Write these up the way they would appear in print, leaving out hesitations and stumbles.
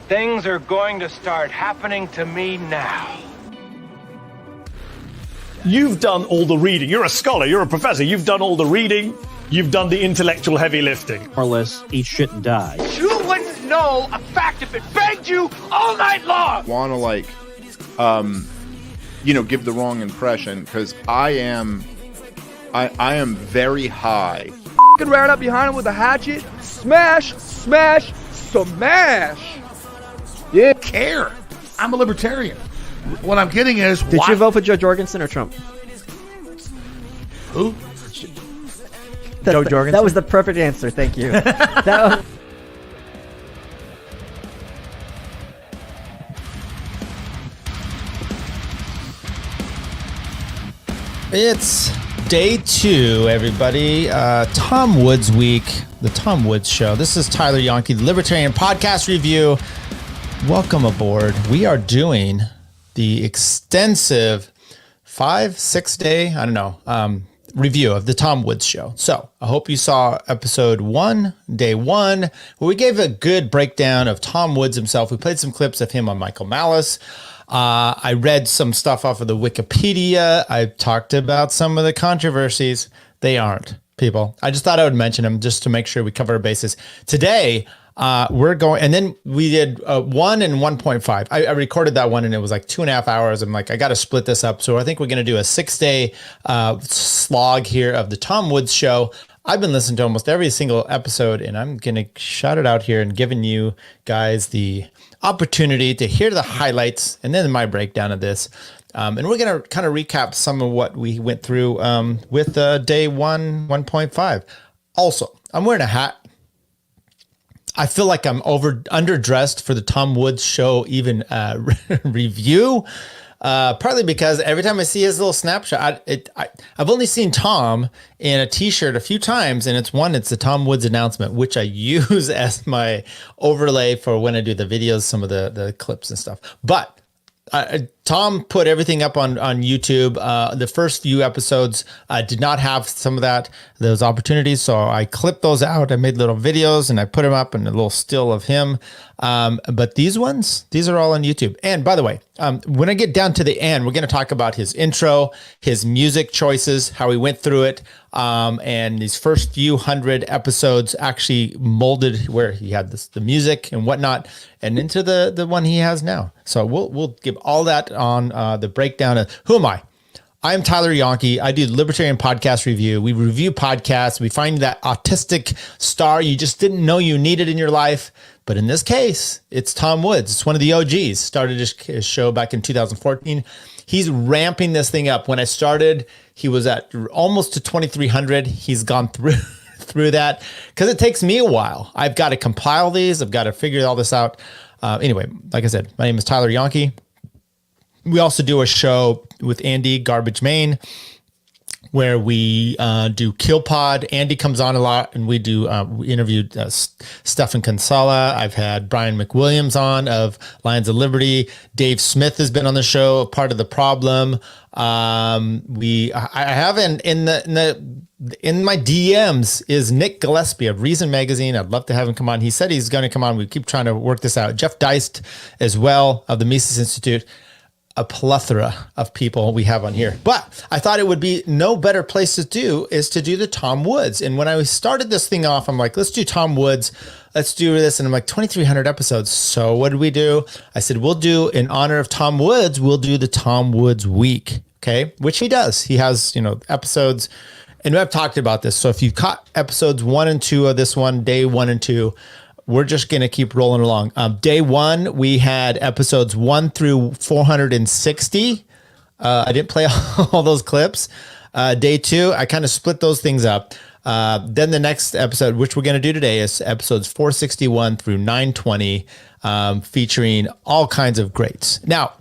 Things are going to start happening to me now. You've done all the reading. You're a scholar. You're a professor. You've done all the reading. You've done the intellectual heavy lifting. More or less, eat shit and die. You wouldn't know a fact if it begged you all night long. Want to give the wrong impression because I am very high. Fucking ran up behind him with a hatchet. Smash, smash, smash. Yeah. Care. I'm a libertarian. What I'm getting is, Did you vote for Joe Jorgensen or Trump? Who? Joe Jorgensen. That was the perfect answer. Thank you. It's day 2, everybody. Tom Woods week, the Tom Woods show. This is Tyler Yonke, the Libertarian Podcast Review. Welcome aboard. We are doing the extensive 5-6 day, review of the Tom Woods show. So I hope you saw episode 1, day 1, where we gave a good breakdown of Tom Woods himself. We played some clips of him on Michael Malice. I read some stuff off of the Wikipedia. I talked about some of the controversies. They aren't, people. I just thought I would mention them just to make sure we cover our bases. Today, we're going, and then we did 1 and 1.5. I recorded that one and it was like 2.5 hours. I'm like, I got to split this up. So I think we're going to do a 6-day slog here of the Tom Woods show. I've been listening to almost every single episode and I'm going to shout it out here and giving you guys the opportunity to hear the highlights and then my breakdown of this. And we're going to kind of recap some of what we went through with day 1, 1.5. Also, I'm wearing a hat. I feel like I'm underdressed for the Tom Woods show even review. Partly because every time I see his little snapshot, I've only seen Tom in a t-shirt a few times, and it's the Tom Woods announcement, which I use as my overlay for when I do the videos, some of the clips and stuff. But Tom put everything up on YouTube. The first few episodes did not have some of those opportunities. So I clipped those out. I made little videos and I put them up in a little still of him. But these are all on YouTube. And by the way, when I get down to the end, we're going to talk about his intro, his music choices, how he went through it. And these first few 100 episodes actually molded where he had the music and whatnot and into the one he has now. So we'll give all that on the breakdown of who am I? I am Tyler Yonke. I do the Libertarian Podcast Review. We review podcasts. We find that autistic star you just didn't know you needed in your life. But in this case, it's Tom Woods. It's one of the OGs. Started his show back in 2014. He's ramping this thing up. When I started, he was at almost to 2,300. He's gone through that because it takes me a while. I've got to compile these. I've got to figure all this out. Anyway, like I said, my name is Tyler Yonke. We also do a show with Andy, Garbage Main, where we do Kill Pod. Andy comes on a lot, and we interviewed Stefan Kinsella. I've had Brian McWilliams on of Lions of Liberty. Dave Smith has been on the show, part of the problem. I have in my DMs is Nick Gillespie of Reason Magazine. I'd love to have him come on. He said he's going to come on. We keep trying to work this out. Jeff Deist as well of the Mises Institute. A plethora of people we have on here. But I thought it would be no better place to do the Tom Woods. And when I started this thing off, I'm like, let's do Tom Woods. Let's do this. And I'm like, 2,300 episodes. So what did we do? I said, we'll do in honor of Tom Woods, we'll do the Tom Woods week. Okay. Which he does. He has, episodes, and I've talked about this. So if you caught episodes 1 and 2 of this one, day 1 and 2, we're just going to keep rolling along. Day 1, we had episodes 1 through 460. I didn't play all those clips. Day 2, I kind of split those things up. Then the next episode, which we're going to do today, is episodes 461 through 920, featuring all kinds of greats. Now,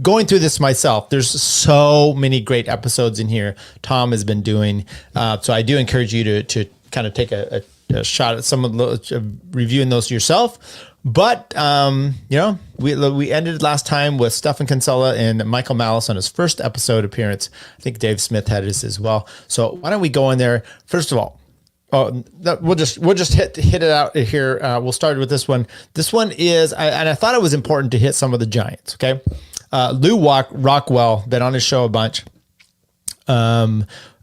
going through this myself, there's so many great episodes in here Tom has been doing. So I do encourage you to kind of take a shot at some of those, reviewing those yourself. But, we ended last time with Stefan Kinsella and Michael Malice on his first episode appearance. I think Dave Smith had his as well. So why don't we go in there? First of all, Oh, we'll just hit it out here. We'll start with this one. This one is, and I thought it was important to hit some of the giants. Okay, Lew Rockwell, been on his show a bunch.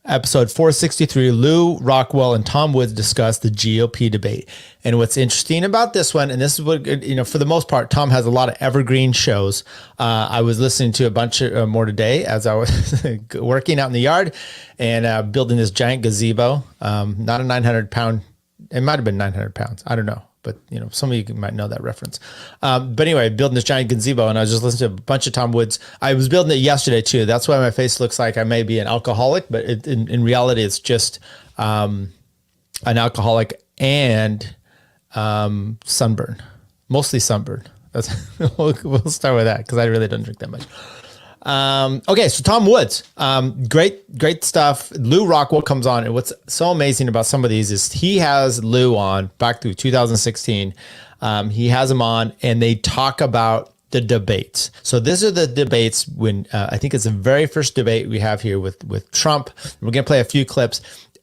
Episode 463, Lew Rockwell and Tom Woods discuss the GOP debate. And what's interesting about this one, and this is what, for the most part, Tom has a lot of evergreen shows. I was listening to a bunch more today as I was working out in the yard and building this giant gazebo. Not a 900-pound, it might have been 900 pounds. I don't know. But, some of you might know that reference. But anyway, building this giant gazebo, and I was just listening to a bunch of Tom Woods. I was building it yesterday, too. That's why my face looks like I may be an alcoholic, but in reality, it's just an alcoholic and sunburn. Mostly sunburn. We'll start with that, because I really don't drink that much. Okay, so Tom Woods, great stuff. Lew Rockwell comes on, and what's so amazing about some of these is he has Lew on back through 2016. He has him on, and they talk about the debates. So these are the debates when I think it's the very first debate we have here with Trump. We're gonna play a few clips.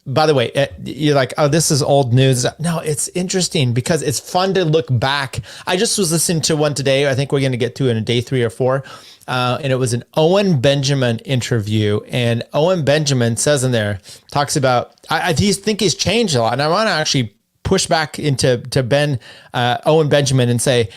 By the way, you're like, oh, this is old news. No, it's interesting because it's fun to look back. I just was listening to one today. I think we're going to get to it in day 3 or 4. And it was an Owen Benjamin interview. And Owen Benjamin says in there, talks about, I think he's changed a lot. And I want to actually push back into Owen Benjamin and say,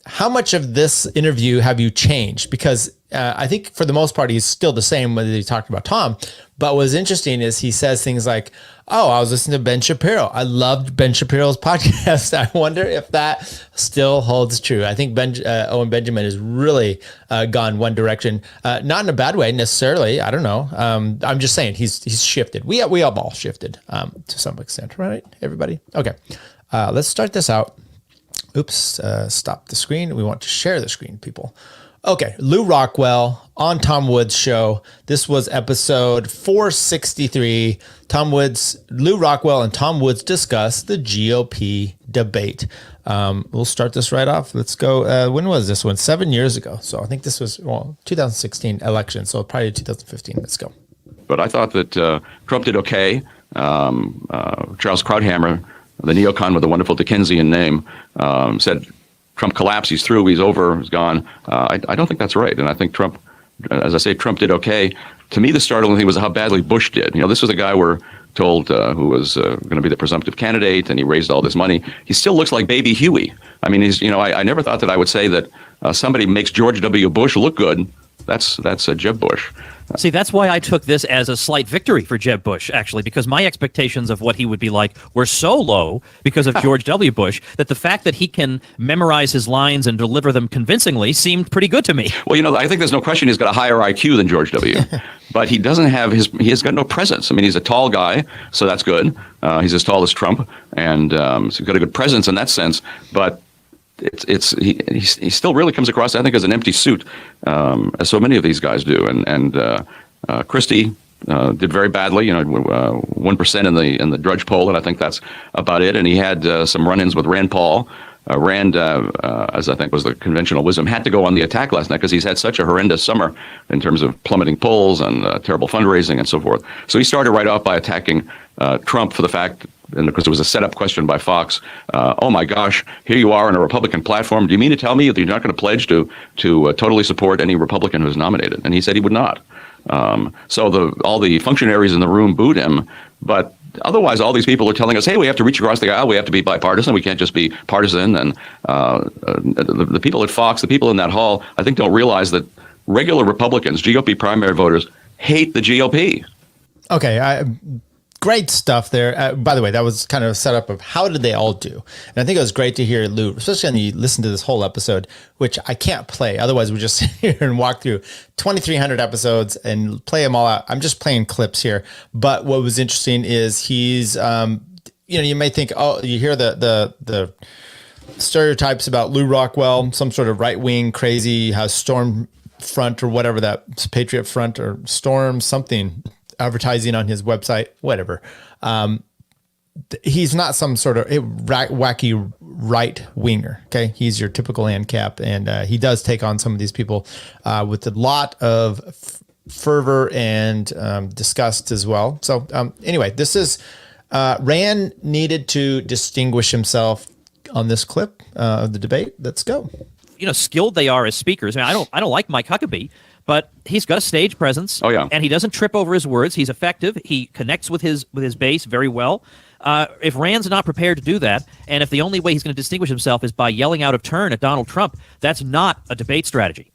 how much of this interview have you changed? Because I think for the most part, he's still the same whether he talked about Tom. But what's interesting is he says things like, oh, I was listening to Ben Shapiro. I loved Ben Shapiro's podcast. I wonder if that still holds true. I think Owen Benjamin has really gone one direction, not in a bad way necessarily. I don't know. I'm just saying he's shifted. We have all shifted to some extent, right, everybody? Okay, let's start this out. Oops, stop the screen. We want to share the screen, people. Okay, Lew Rockwell on Tom Woods' show. This was episode 463. Lew Rockwell and Tom Woods discuss the GOP debate. We'll start this right off. Let's go. When was this one? 7 years ago. So I think this was 2016 election. So probably 2015. Let's go. But I thought that Trump did okay. Charles Krauthammer, the neocon with a wonderful Dickensian name, said Trump collapsed. He's through. He's over. He's gone. I don't think that's right. And I think Trump, as I say, Trump did okay. To me, the startling thing was how badly Bush did. This was a guy we're told who was going to be the presumptive candidate, and he raised all this money. He still looks like baby Huey. I mean, I never thought that I would say that somebody makes George W. Bush look good. That's Jeb Bush. See, that's why I took this as a slight victory for Jeb Bush, actually, because my expectations of what he would be like were so low because of George W. Bush that the fact that he can memorize his lines and deliver them convincingly seemed pretty good to me. Well, I think there's no question he's got a higher IQ than George W., but he doesn't have he has got no presence. I mean, he's a tall guy, so that's good. He's as tall as Trump, and so he's got a good presence in that sense, but he still really comes across, I think, as an empty suit, as so many of these guys do. And Christie did very badly, 1% in the Drudge poll, and I think that's about it. And he had some run-ins with Rand Paul. Rand, as I think was the conventional wisdom, had to go on the attack last night because he's had such a horrendous summer in terms of plummeting polls and terrible fundraising and so forth. So he started right off by attacking Trump for the fact, and because it was a setup question by Fox, oh my gosh, here you are on a Republican platform. Do you mean to tell me that you're not going to pledge to totally support any Republican who's nominated? And he said he would not. So all the functionaries in the room booed him, but otherwise, all these people are telling us, hey, we have to reach across the aisle. We have to be bipartisan. We can't just be partisan. And the people at Fox, the people in that hall, I think don't realize that regular Republicans, GOP primary voters, hate the GOP. Okay. Great stuff there. By the way, that was kind of a setup of how did they all do? And I think it was great to hear Lew, especially when you listen to this whole episode, which I can't play. Otherwise, we just sit here and walk through 2,300 episodes and play them all out. I'm just playing clips here. But what was interesting is he's, you may think, oh, you hear the stereotypes about Lew Rockwell, some sort of right-wing crazy, has Storm Front or whatever, that Patriot Front or Storm something, advertising on his website, whatever. He's not some sort of wacky right winger. Okay. He's your typical ANCAP. And he does take on some of these people with a lot of fervor and disgust as well. So anyway, this is Rand needed to distinguish himself on this clip of the debate. Let's go. Skilled they are as speakers. I mean, I don't like Mike Huckabee, but he's got a stage presence. Oh, yeah. And he doesn't trip over his words. He's effective. He connects with his base very well. If Rand's not prepared to do that, and if the only way he's going to distinguish himself is by yelling out of turn at Donald Trump, that's not a debate strategy.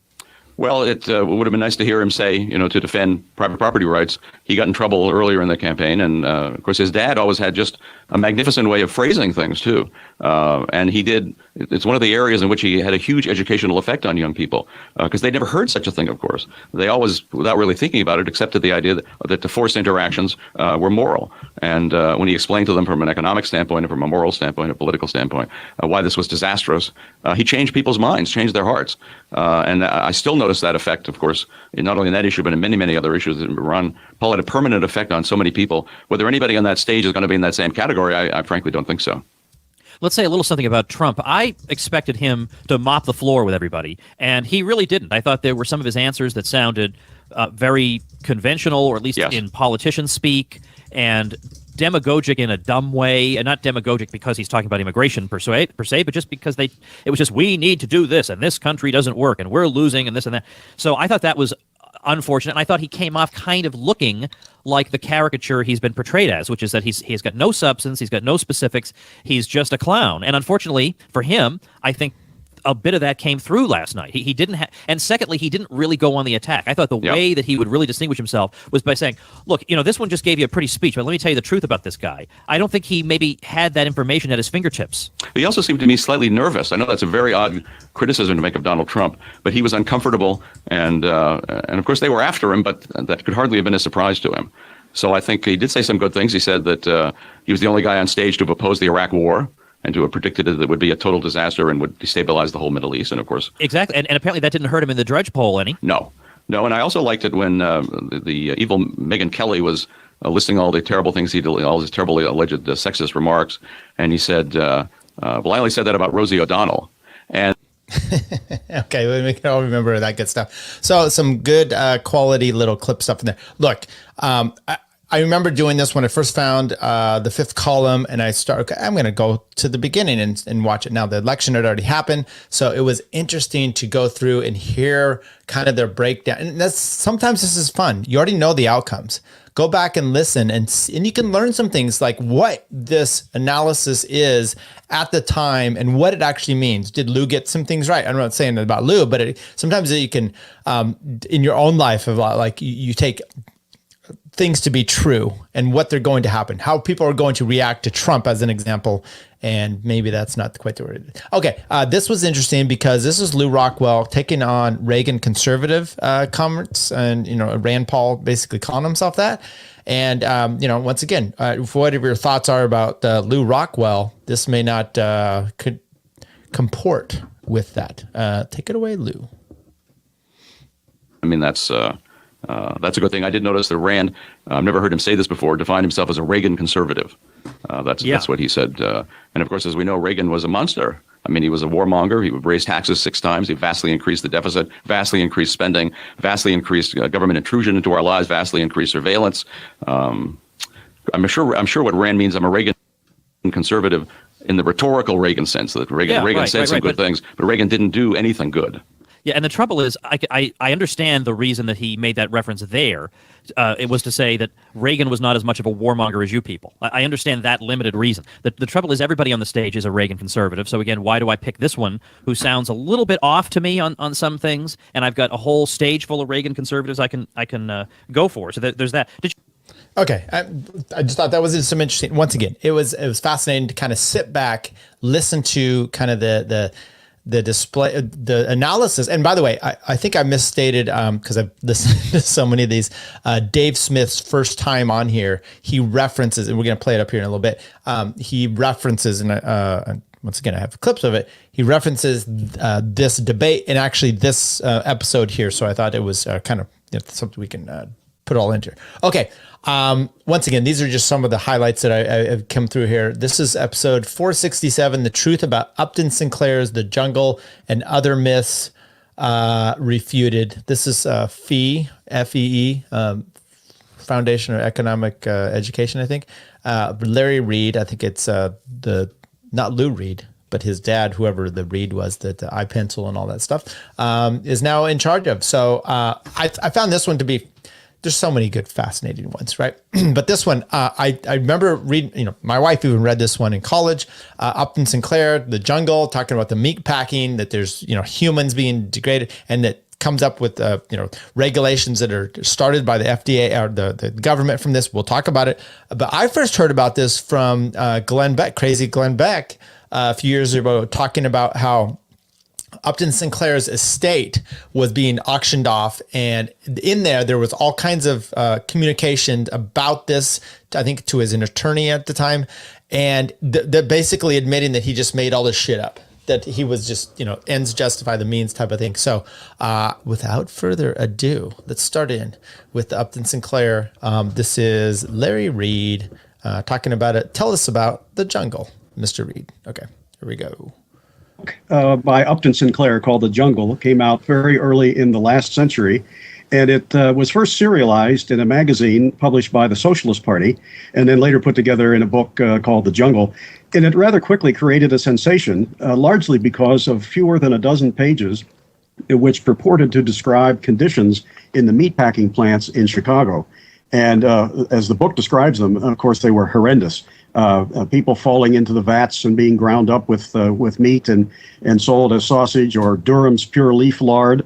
Well, it would have been nice to hear him say, to defend private property rights. He got in trouble earlier in the campaign. And, of course, his dad always had just a magnificent way of phrasing things, too. And he did. It's one of the areas in which he had a huge educational effect on young people because they'd never heard such a thing, of course. They always, without really thinking about it, accepted the idea that the forced interactions were moral. And when he explained to them from an economic standpoint and from a moral standpoint, a political standpoint, why this was disastrous, he changed people's minds, changed their hearts. And I still notice that effect, of course, not only in that issue, but in many, many other issues. Paul had a permanent effect on so many people. Whether anybody on that stage is going to be in that same category, I frankly don't think so. Let's say a little something about Trump. I expected him to mop the floor with everybody, and he really didn't. I thought there were some of his answers that sounded very conventional, or at least in politician speak, and demagogic in a dumb way, and not demagogic because he's talking about immigration per se, but just because it was just, we need to do this, and this country doesn't work, and we're losing, and this and that. So I thought that was unfortunate, and I thought he came off kind of looking like the caricature he's been portrayed as, which is that he's got no substance, he's got no specifics, he's just a clown. And unfortunately for him, I think a bit of that came through last night. He didn't have, and secondly, he didn't really go on the attack. I thought the way that he would really distinguish himself was by saying, look, this one just gave you a pretty speech, but let me tell you the truth about this guy. I don't think he maybe had that information at his fingertips. He also seemed to me slightly nervous. I know that's a very odd criticism to make of Donald Trump, but he was uncomfortable, and of course they were after him, but that could hardly have been a surprise to him. So I think he did say some good things. He said that he was the only guy on stage to have opposed the Iraq War, and to have predicted that it would be a total disaster and would destabilize the whole Middle East. And of course, exactly. And apparently that didn't hurt him in the Drudge poll any. No. And I also liked it when the evil Megyn Kelly was listing all the terrible things he did, all his terribly alleged sexist remarks. And he said, well, I only said that about Rosie O'Donnell. And okay, we can all remember that good stuff. So some good quality little clip stuff in there. Look, I remember doing this when I first found the fifth column, and I'm going to go to the beginning and watch it now. The election had already happened, so it was interesting to go through and hear kind of their breakdown. And sometimes this is fun. You already know the outcomes. Go back and listen, and you can learn some things like what this analysis is at the time and what it actually means. Did Lew get some things right? I'm not saying that about Lew, but sometimes you can, in your own life, like you take things to be true and what they're going to happen, how people are going to react to Trump as an example. And maybe that's not quite the word. Okay. This was interesting because this is Lew Rockwell taking on Reagan conservative comments, and, Rand Paul basically calling himself that. And, once again, for whatever your thoughts are about Lew Rockwell, this may not could comport with that. Take it away, Lew. I mean, that's a good thing. I did notice that Rand, I've never heard him say this before, defined himself as a Reagan conservative. That's what he said. And of course, as we know, Reagan was a monster. I mean, he was a warmonger. He would raise taxes 6 times. He vastly increased the deficit, vastly increased spending, vastly increased government intrusion into our lives, vastly increased surveillance. I'm sure what Rand means, I'm a Reagan conservative in the rhetorical Reagan sense, that Reagan said some good things, but Reagan didn't do anything good. Yeah, and the trouble is, I understand the reason that he made that reference there. It was to say that Reagan was not as much of a warmonger as you people. I understand that limited reason. The trouble is, everybody on the stage is a Reagan conservative. So again, why do I pick this one, who sounds a little bit off to me on some things, and I've got a whole stage full of Reagan conservatives I can go for. So there's that. Okay, I just thought that was some interesting. Once again, it was fascinating to kind of sit back, listen to kind of the display, the analysis. And by the way, I think I misstated because I've listened to so many of these. Dave Smith's first time on here, he references, and we're going to play it up here in a little bit. He references, and once again, I have clips of it. He references this debate and actually this episode here. So I thought it was kind of something we can put all into. Okay. Once again, these are just some of the highlights that I have come through here. This is episode 467, The Truth About Upton Sinclair's The Jungle and Other Myths Refuted. This is Fee, F-E-E, Foundation of Economic Education, I think. Larry Reed, I think it's not Lew Reed, but his dad, whoever the Reed was, that the iPencil and all that stuff, is now in charge of. So I found this one to be, there's so many good, fascinating ones, right? But this one, I remember reading, my wife even read this one in college, Upton Sinclair, The Jungle, talking about the meat packing, that there's, humans being degraded, and that comes up with, regulations that are started by the FDA or the government from this. We'll talk about it. But I first heard about this from Glenn Beck, crazy Glenn Beck, a few years ago, talking about how Upton Sinclair's estate was being auctioned off, and in there was all kinds of communication about this, I think to his attorney at the time, and basically admitting that he just made all this shit up, that he was just, ends justify the means type of thing. So without further ado, let's start in with Upton Sinclair. This is Larry Reed talking about it. Tell us about The Jungle, Mr. Reed. Okay, here we go. By Upton Sinclair called The Jungle came out very early in the last century, and it was first serialized in a magazine published by the Socialist Party, and then later put together in a book called The Jungle. And it rather quickly created a sensation, largely because of fewer than a dozen pages which purported to describe conditions in the meatpacking plants in Chicago. And as the book describes them, of course, they were horrendous. People falling into the vats and being ground up with meat and sold as sausage, or Durham's pure leaf lard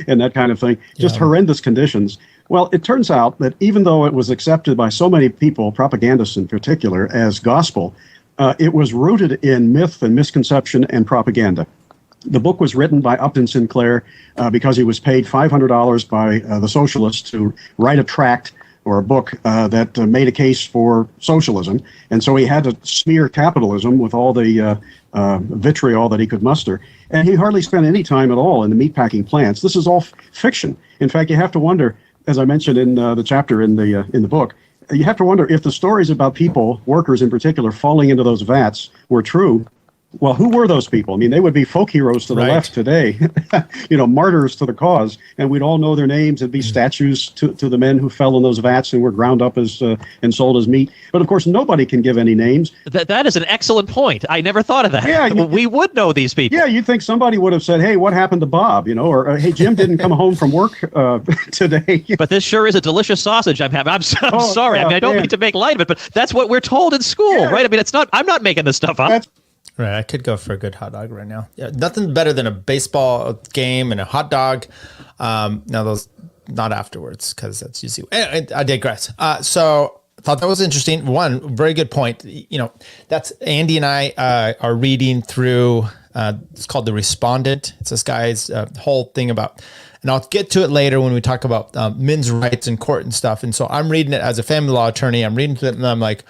and that kind of thing. Just horrendous conditions. Well, it turns out that even though it was accepted by so many people, propagandists in particular, as gospel, it was rooted in myth and misconception and propaganda. The book was written by Upton Sinclair because he was paid $500 by the socialists to write a tract or a book that made a case for socialism. And so he had to smear capitalism with all the vitriol that he could muster. And he hardly spent any time at all in the meatpacking plants. This is all fiction. In fact, you have to wonder, as I mentioned in the chapter in the book, you have to wonder if the stories about people, workers in particular, falling into those vats were true. Well, who were those people? I mean, they would be folk heroes to the left today, martyrs to the cause, and we'd all know their names. It'd be statues to the men who fell in those vats and were ground up as and sold as meat. But of course, nobody can give any names. That is an excellent point. I never thought of that. Yeah, we would know these people. Yeah, you'd think somebody would have said, "Hey, what happened to Bob?" Or "Hey, Jim didn't come home from work today." But this sure is a delicious sausage I'm having. I'm sorry. I don't mean to make light of it, but that's what we're told in school, right? I mean, it's not. I'm not making this stuff up. Right, I could go for a good hot dog right now. Yeah, nothing better than a baseball game and a hot dog. Now those not afterwards, because that's usually. I digress. So I thought that was interesting. One very good point. That's Andy and I are reading through. It's called The Respondent. It's this guy's whole thing about. And I'll get to it later when we talk about men's rights in court and stuff. And so I'm reading it as a family law attorney. I'm reading it and I'm like,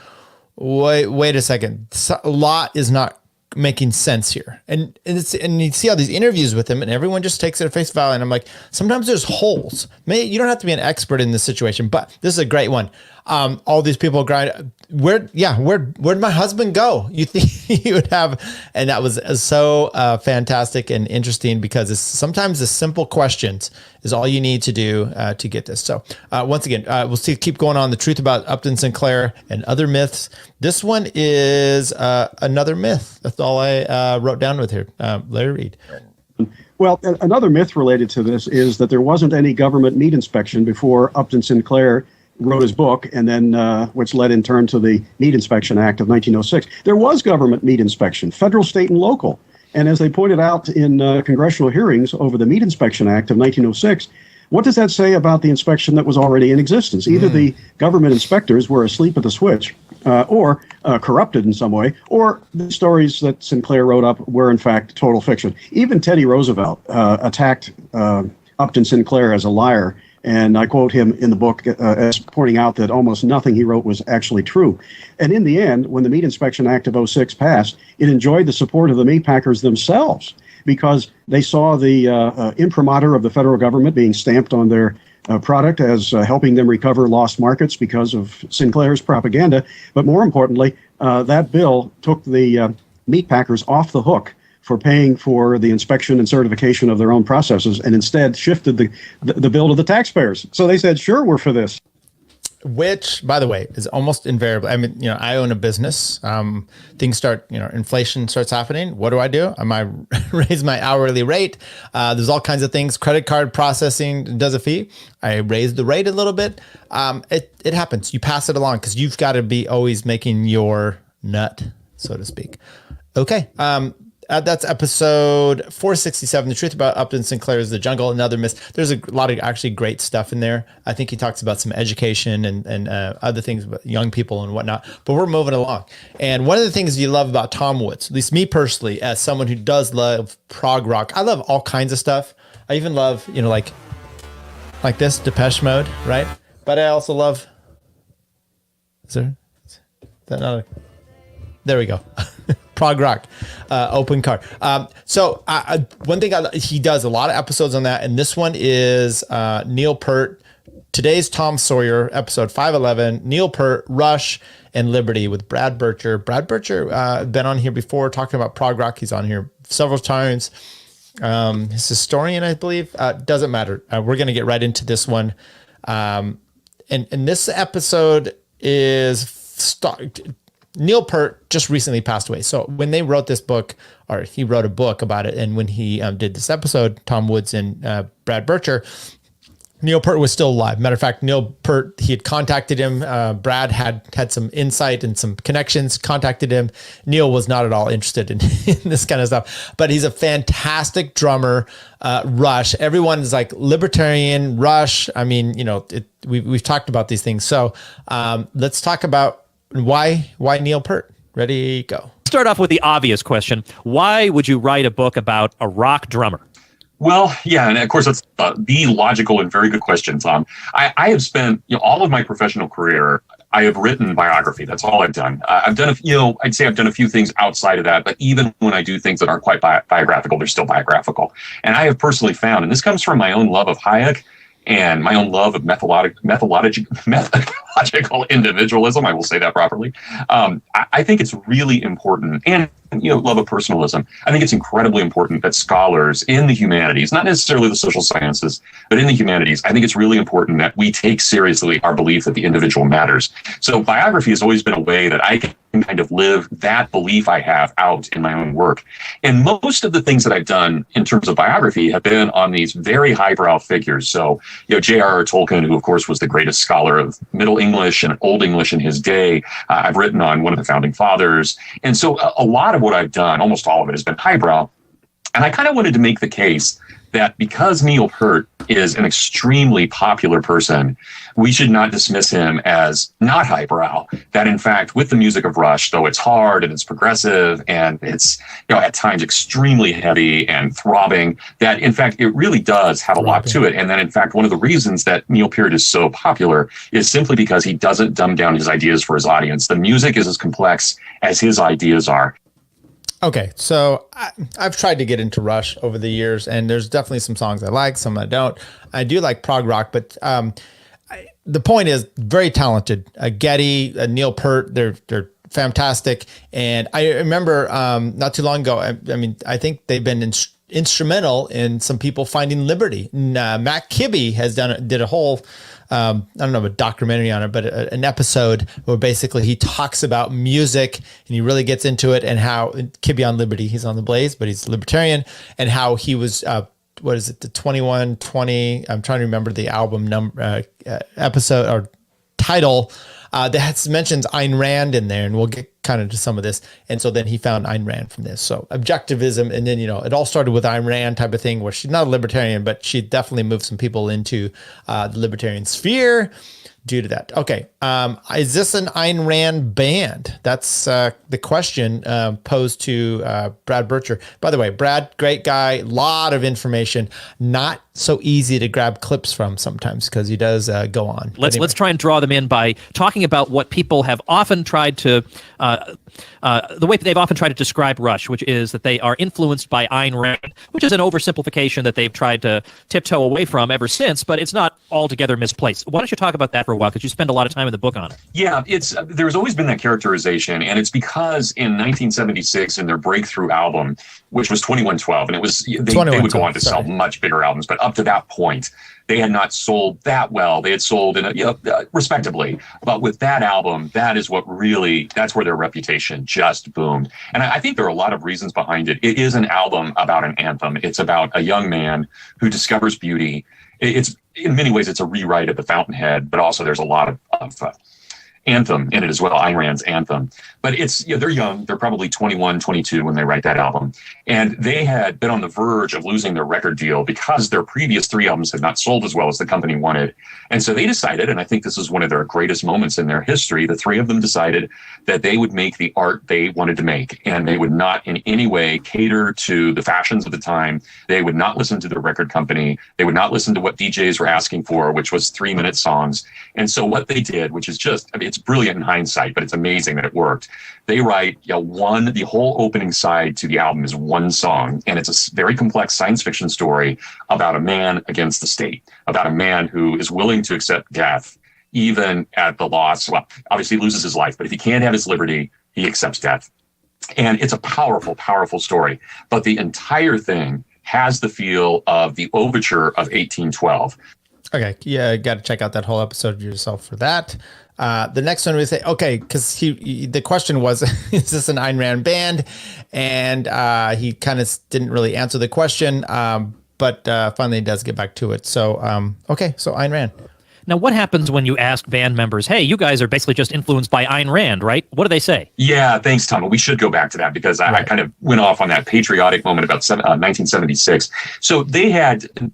wait a second. A lot is not making sense here. And you see all these interviews with him and everyone just takes it at face value. And I'm like, sometimes there's holes. You don't have to be an expert in this situation, but this is a great one. All these people grind. Where'd my husband go? You think you would have, and that was so fantastic and interesting because sometimes the simple questions is all you need to do to get this. So once again, we'll keep going on the truth about Upton Sinclair and other myths. This one is another myth. That's all I wrote down with here. Larry Reed. Well, another myth related to this is that there wasn't any government meat inspection before Upton Sinclair wrote his book, and then which led in turn to the Meat Inspection Act of 1906. There was government meat inspection, federal, state, and local. And as they pointed out in congressional hearings over the Meat Inspection Act of 1906, what does that say about the inspection that was already in existence? Either the government inspectors were asleep at the switch or corrupted in some way, or the stories that Sinclair wrote up were in fact total fiction. Even Teddy Roosevelt attacked Upton Sinclair as a liar. And I quote him in the book as pointing out that almost nothing he wrote was actually true. And in the end, when the Meat Inspection Act of 06 passed, it enjoyed the support of the meat packers themselves because they saw the imprimatur of the federal government being stamped on their product as helping them recover lost markets because of Sinclair's propaganda. But more importantly, that bill took the meat packers off the hook for paying for the inspection and certification of their own processes, and instead shifted the bill to the taxpayers. So they said, sure, we're for this. which, by the way, is almost invariable. I mean, I own a business. Things start, inflation starts happening. What do? I might raise my hourly rate. There's all kinds of things. Credit card processing does a fee. I raise the rate a little bit. It happens. You pass it along because you've got to be always making your nut, so to speak. Okay. That's episode 467. The truth about Upton Sinclair's The Jungle and Other Myths. There's a lot of actually great stuff in there. I think he talks about some education and other things about young people and whatnot. But we're moving along. And one of the things you love about Tom Woods, at least me personally, as someone who does love prog rock, I love all kinds of stuff. I even love, like this, Depeche Mode, right? But I also love. Is that not a? There we go. Prog rock, open card. So one thing he does a lot of episodes on that, and this one is Neil Peart. Today's Tom Sawyer, episode 511. Neil Peart, Rush, and Liberty with Brad Bircher. Brad Bircher been on here before talking about prog rock. He's on here several times. He's a historian, I believe. Doesn't matter. We're going to get right into this one. And this episode is Neil Peart just recently passed away. So when they wrote this book, or he wrote a book about it, and when he did this episode, Tom Woods and Brad Bircher, Neil Peart was still alive. Matter of fact, Neil Peart, he had contacted him. Brad had some insight and some connections, contacted him. Neil was not at all interested in this kind of stuff, but he's a fantastic drummer. Rush, everyone's like libertarian, Rush. I mean, we've talked about these things. So let's talk about why Neil Peart. Ready, go. Start off with the obvious question. Why would you write a book about a rock drummer? Well, yeah, and of course, that's the logical and very good question, Tom. I have spent all of my professional career, I have written biography. That's all I've done. I've done, I'd say I've done a few things outside of that, but even when I do things that aren't quite biographical, they're still biographical. And I have personally found, and this comes from my own love of Hayek, and my own love of methodological individualism, I will say that properly. I think it's really important, and love of personalism. I think it's incredibly important that scholars in the humanities, not necessarily the social sciences, but in the humanities, I think it's really important that we take seriously our belief that the individual matters. So biography has always been a way that I can kind of live that belief I have out in my own work. And most of the things that I've done in terms of biography have been on these very highbrow figures. So, J.R.R. Tolkien, who of course was the greatest scholar of Middle English and Old English in his day. I've written on one of the founding fathers. And so a lot of what I've done, almost all of it, has been highbrow. And I kind of wanted to make the case that because Neil Peart is an extremely popular person, we should not dismiss him as not highbrow. That in fact, with the music of Rush, though it's hard and it's progressive and it's at times extremely heavy and throbbing, that in fact it really does have a lot to it. And that in fact, one of the reasons that Neil Peart is so popular is simply because he doesn't dumb down his ideas for his audience. The music is as complex as his ideas are. Okay, so I've tried to get into Rush over the years, and there's definitely some songs I like, some I don't. I do like prog rock, but the point is very talented. Getty, Neil Peart, they're fantastic. And I remember not too long ago, I think they've been instrumental in some people finding liberty. Matt Kibbe did a whole I don't know, a documentary on it, but an episode where basically he talks about music and he really gets into it, and how Kibbe on Liberty, he's on the Blaze, but he's libertarian, and how he was, the 2120, I'm trying to remember the album number, episode or title, that mentions Ayn Rand in there, and we'll get kind of to some of this. And so then he found Ayn Rand from this. So objectivism, and then, it all started with Ayn Rand type of thing, where she's not a libertarian, but she definitely moved some people into the libertarian sphere due to that. Okay. Is this an Ayn Rand band? That's the question posed to Brad Bircher. By the way, Brad, great guy, lot of information, not so easy to grab clips from sometimes because he does go on. Let's try and draw them in by talking about what people have often tried to, the way they've often tried to describe Rush, which is that they are influenced by Ayn Rand, which is an oversimplification that they've tried to tiptoe away from ever since, but it's not altogether misplaced. Why don't you talk about that for a while, because you spend a lot of time in the book on it. Yeah, there's always been that characterization, and it's because in 1976, in their breakthrough album, which was 2112, and it was they would go on to sell much bigger albums, but up to that point, they had not sold that well. They had sold respectably. But with that album, that's where their reputation just boomed. And I think there are a lot of reasons behind it. It is an album about an anthem. It's about a young man who discovers beauty. It's in many ways, it's a rewrite of the Fountainhead, but also there's a lot of anthem in it as well, Ayn Rand's Anthem. But they're young. They're probably 21, 22 when they write that album. And they had been on the verge of losing their record deal because their previous 3 albums had not sold as well as the company wanted. And so they decided, and I think this is one of their greatest moments in their history, the 3 of them decided that they would make the art they wanted to make. And they would not in any way cater to the fashions of the time. They would not listen to the record company. They would not listen to what DJs were asking for, which was 3-minute songs. And so what they did, which is just, it's brilliant in hindsight, but it's amazing that it worked. They write, the whole opening side to the album is one song, and it's a very complex science fiction story about a man against the state, about a man who is willing to accept death, even at the loss. Well, obviously he loses his life, but if he can't have his liberty, he accepts death. And it's a powerful, powerful story. But the entire thing has the feel of the overture of 1812. Okay, yeah, got to check out that whole episode yourself for that. The next one we say, okay, because the question was, is this an Ayn Rand band? And he kind of didn't really answer the question, but finally does get back to it. So, okay, so Ayn Rand. Now, what happens when you ask band members, hey, you guys are basically just influenced by Ayn Rand, right? What do they say? Yeah, thanks, Tom. We should go back to that because I kind of went off on that patriotic moment about 1976. So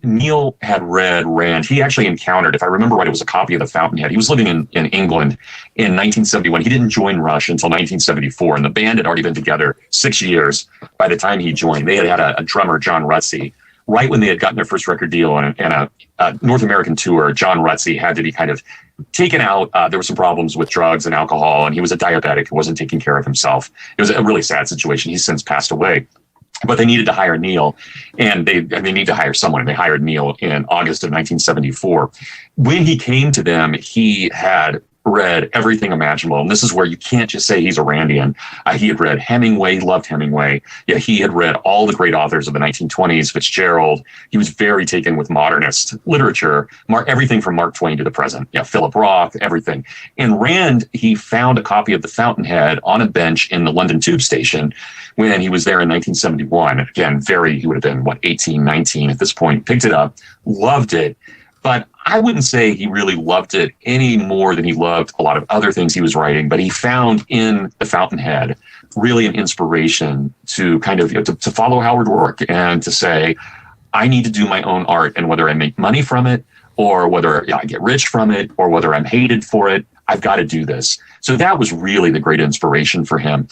Neil had read Rand. He actually encountered, if I remember right, it was a copy of the Fountainhead. He was living in England in 1971. He didn't join Rush until 1974, and the band had already been together 6 years by the time he joined. They had a drummer, John Rutsey. Right when they had gotten their first record deal and a North American tour, John Rutsey had to be kind of taken out. There were some problems with drugs and alcohol, and he was a diabetic who wasn't taking care of himself. It was a really sad situation. He's since passed away. But they needed to hire Neil, and they need to hire someone, and they hired Neil in August of 1974. When he came to them, he had read everything imaginable. And this is where you can't just say he's a Randian. He had read Hemingway, loved Hemingway. Yeah, he had read all the great authors of the 1920s, Fitzgerald. He was very taken with modernist literature, everything from Mark Twain to the present. Yeah, Philip Roth, everything. And Rand, he found a copy of the Fountainhead on a bench in the London Tube Station when he was there in 1971. Again, he would have been, 18, 19 at this point. Picked it up, loved it. But I wouldn't say he really loved it any more than he loved a lot of other things he was writing. But he found in the Fountainhead really an inspiration to kind of to follow Howard Rourke and to say, I need to do my own art, and whether I make money from it or whether I get rich from it or whether I'm hated for it, I've got to do this. So that was really the great inspiration for him.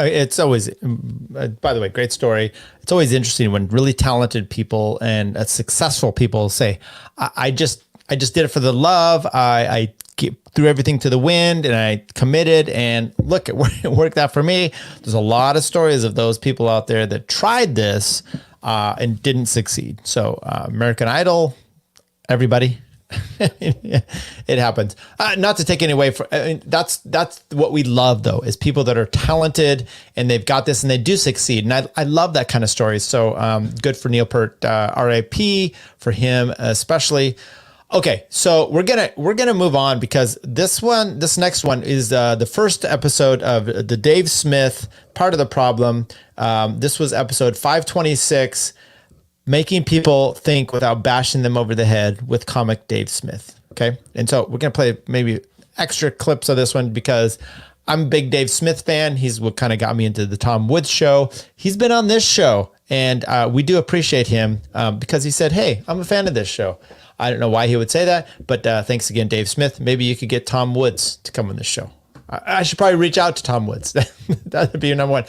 It's always, by the way, great story. It's always interesting when really talented people and successful people say, I just did it for the love. I threw everything to the wind and I committed, and look, it worked out for me. There's a lot of stories of those people out there that tried this and didn't succeed. So American Idol, everybody. It happens. Not to take any away from. That's what we love, though, is people that are talented and they've got this and they do succeed. And I love that kind of story. So good for Neil Peart. R.I.P. for him especially. Okay, so we're gonna move on because this next one is the first episode of the Dave Smith Part of the Problem. This was episode 526. Making people think without bashing them over the head with comic Dave Smith. Okay. And so we're going to play maybe extra clips of this one because I'm a big Dave Smith fan. He's what kind of got me into the Tom Woods show. He's been on this show, and we do appreciate him because he said, hey, I'm a fan of this show. I don't know why he would say that, but thanks again, Dave Smith. Maybe you could get Tom Woods to come on this show. I should probably reach out to Tom Woods. That would be your number one.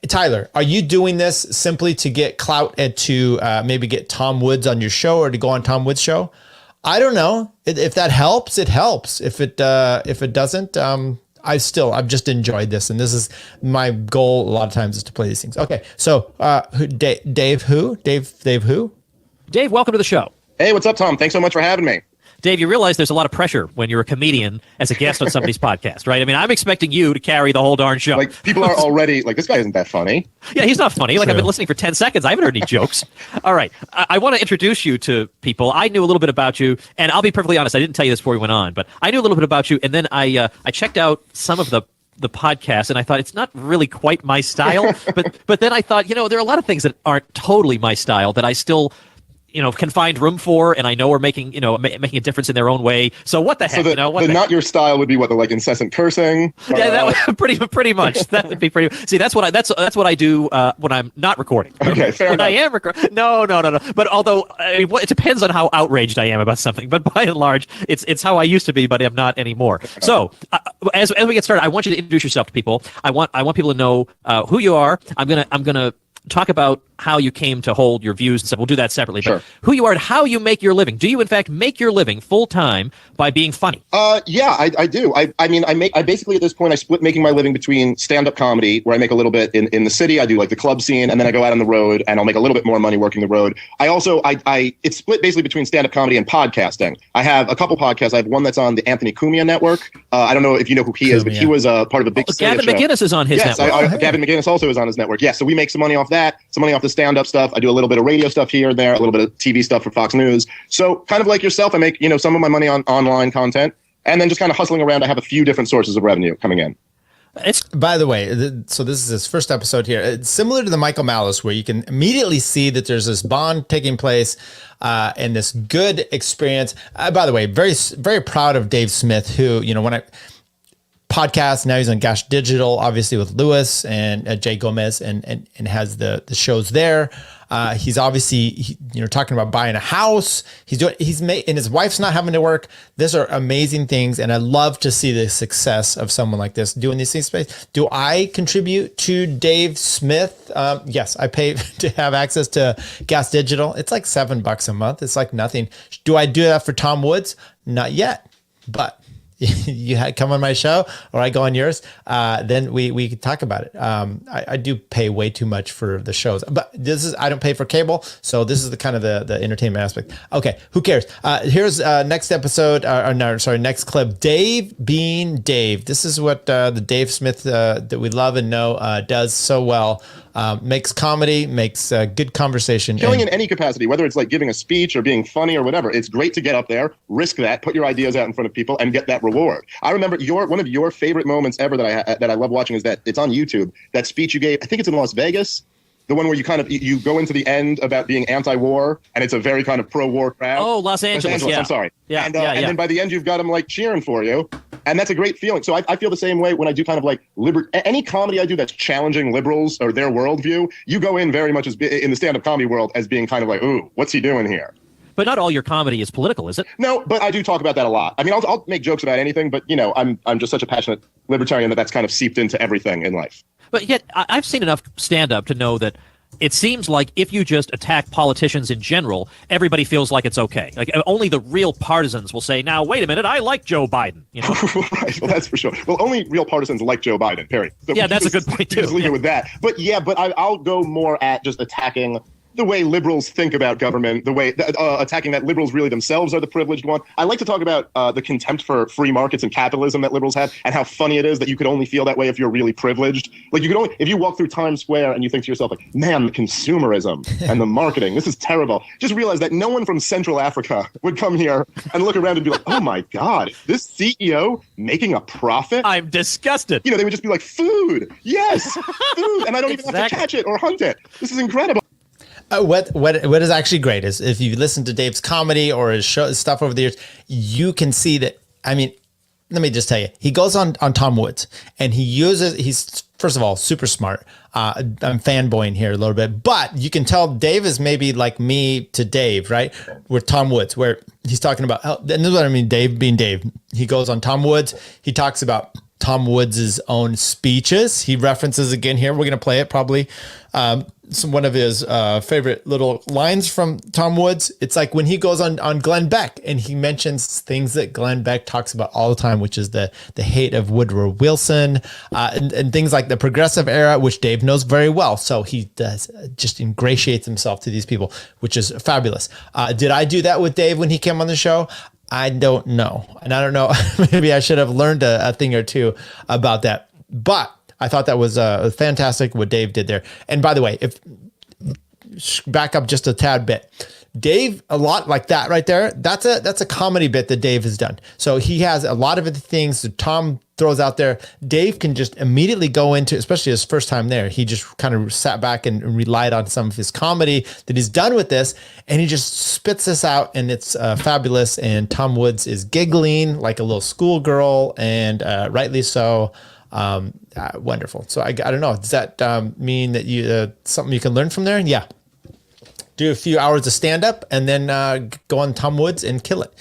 Tyler, are you doing this simply to get clout and to maybe get Tom Woods on your show or to go on Tom Woods' show? I don't know. If that helps, it helps. If it doesn't, I've just enjoyed this, and this is my goal a lot of times is to play these things. Okay, so Dave who? Dave who? Dave, welcome to the show. Hey, what's up, Tom? Thanks so much for having me. Dave, you realize there's a lot of pressure when you're a comedian as a guest on somebody's podcast, right? I mean, I'm expecting you to carry the whole darn show. Like, people are already like, this guy isn't that funny. Yeah, he's not funny. Like, I've been listening for 10 seconds. I haven't heard any jokes. All right. I want to introduce you to people. I knew a little bit about you, and I'll be perfectly honest. I didn't tell you this before we went on, but I knew a little bit about you, and then I checked out some of the podcast, and I thought it's not really quite my style. but then I thought, there are a lot of things that aren't totally my style that I still can find room for, and I know are making, making a difference in their own way. So what the heck, the not your style would be what, the like incessant cursing? Yeah, that would pretty much. That would be pretty. See, that's what I do when I'm not recording. Okay, fair enough. When I am recording, no. But although it depends on how outraged I am about something. But by and large, it's how I used to be, but I'm not anymore. So as we get started, I want you to introduce yourself to people. I want people to know who you are. I'm gonna talk about how you came to hold your views and stuff. We'll do that separately. Sure. But who you are and how you make your living. Do you, in fact, make your living full time by being funny? Yeah, I do. I basically at this point, I split making my living between stand-up comedy, where I make a little bit in the city. I do like the club scene, and then I go out on the road and I'll make a little bit more money working the road. I also, it's split basically between stand-up comedy and podcasting. I have a couple podcasts. I have one that's on the Anthony Cumia network. I don't know if you know who he is, but he was part of a big Gavin McInnes is on his network. Yes, Gavin McInnes also is on his network. Yeah, so we make some money off that, some money off the stand-up stuff. I do a little bit of radio stuff here and there, a little bit of TV stuff for Fox News. So kind of like yourself, I make, some of my money on online content, and then just kind of hustling around. I have a few different sources of revenue coming in. By the way, so this is his first episode here. It's similar to the Michael Malice, where you can immediately see that there's this bond taking place and this good experience. By the way, very, very proud of Dave Smith, who, when I podcast, now he's on Gash Digital, obviously with Lewis and Jay Gomez, and has the shows there. He's obviously, talking about buying a house. He's made, and his wife's not having to work. These are amazing things, and I love to see the success of someone like this doing these things. Do I contribute to Dave Smith? Yes, I pay to have access to Gas Digital. It's like $7 a month. It's like nothing. Do I do that for Tom Woods? Not yet, but you come on my show or I go on yours, then we can talk about it. I do pay way too much for the shows, but I don't pay for cable. So this is the kind of the entertainment aspect. Okay. Who cares? Here's next episode, next clip, Dave being Dave. This is what the Dave Smith that we love and know does so well. Makes comedy, makes good conversation. Killing in any capacity, whether it's like giving a speech or being funny or whatever. It's great to get up there, risk that, put your ideas out in front of people, and get that reward. I remember one of your favorite moments ever that I love watching is that it's on YouTube. That speech you gave, I think it's in Las Vegas. The one where you go into the end about being anti-war, and it's a very kind of pro-war crowd. Oh, Los Angeles. Yeah. I'm sorry. Yeah, and then by the end, you've got them like cheering for you, and that's a great feeling. So I feel the same way when I do kind of like any comedy I do that's challenging liberals or their worldview. You go in very much as in the stand-up comedy world as being kind of like, ooh, what's he doing here? But not all your comedy is political, is it? No, but I do talk about that a lot. I mean, I'll make jokes about anything, but I'm just such a passionate libertarian that's kind of seeped into everything in life. But yet, I've seen enough stand-up to know that it seems like if you just attack politicians in general, everybody feels like it's okay. Like only the real partisans will say, "Now, wait a minute, I like Joe Biden." Right. Well, that's for sure. Well, only real partisans like Joe Biden. Period. So yeah, that's a good point too. Just leave it with that. But I'll go more at just attacking the way liberals think about government, the way attacking that liberals really themselves are the privileged one. I like to talk about the contempt for free markets and capitalism that liberals have, and how funny it is that you could only feel that way if you're really privileged. Like if you walk through Times Square and you think to yourself, like, man, the consumerism and the marketing, this is terrible. Just realize that no one from Central Africa would come here and look around and be like, oh my God, this CEO making a profit? I'm disgusted. They would just be like, food, yes, food, and I don't even have to catch it or hunt it. This is incredible. What is actually great is if you listen to Dave's comedy or his stuff over the years, you can see that. I mean, let me just tell you, he goes on Tom Woods and he's first of all super smart. I'm fanboying here a little bit, but you can tell Dave is maybe like me to Dave, right? With Tom Woods, where he's talking about, and this is what I mean, Dave being Dave. He goes on Tom Woods. He talks about Tom Woods' own speeches. He references again here. We're going to play it probably. One of his favorite little lines from Tom Woods. It's like when he goes on Glenn Beck and he mentions things that Glenn Beck talks about all the time, which is the hate of Woodrow Wilson and things like the progressive era, which Dave knows very well. So he does just ingratiates himself to these people, which is fabulous. Did I do that with Dave when he came on the show? I don't know. And I don't know, maybe I should have learned a thing or two about that. But I thought that was fantastic what Dave did there. And by the way, if back up just a tad bit, Dave, a lot like that right there, that's a comedy bit that Dave has done. So he has a lot of the things that Tom throws out there. Dave can just immediately go into, especially his first time there, he just kind of sat back and relied on some of his comedy that he's done with this, and he just spits this out, and it's fabulous. And Tom Woods is giggling like a little schoolgirl, and rightly so. Wonderful. So I don't know. Does that mean that you something you can learn from there? Yeah. Do a few hours of stand up and then go on Tom Woods and kill it.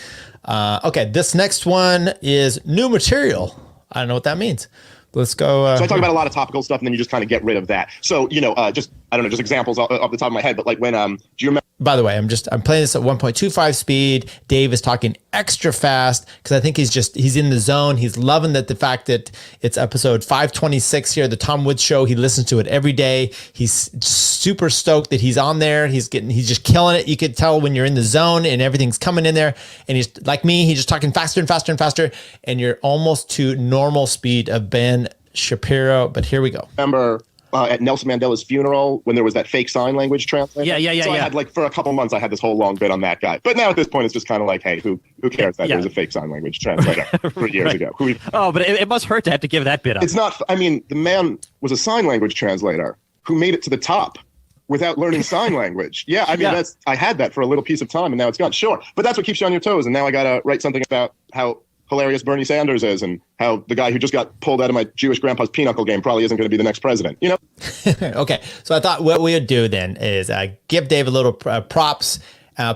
Okay, this next one is new material. I don't know what that means. Let's go. So I talk about a lot of topical stuff, and then you just kind of get rid of that. So just I don't know, just examples off the top of my head. But like when do you remember? By the way, I'm playing this at 1.25 speed. Dave is talking extra fast because I think he's in the zone. He's loving the fact that it's episode 526 here, the Tom Woods Show. He listens to it every day. He's super stoked that he's on there. He's just killing it. You could tell when you're in the zone and everything's coming in there. And he's like me. He's just talking faster and faster and faster. And you're almost to normal speed of Ben Shapiro. But here we go. Remember at Nelson Mandela's funeral when there was that fake sign language translator? Yeah. So I had for a couple months, I had this whole long bit on that guy. But now at this point, it's just kind of like, hey, who cares that there was a fake sign language translator 3 years ago? But it must hurt to have to give that bit up. It's not. I mean, the man was a sign language translator who made it to the top without learning sign language. Yeah, I mean, I had that for a little piece of time, and now it's gone. Sure, but that's what keeps you on your toes. And now I got to write something about how hilarious Bernie Sanders is, and how the guy who just got pulled out of my Jewish grandpa's pinochle game probably isn't going to be the next president. Okay, so I thought what we would do then is give Dave a little props,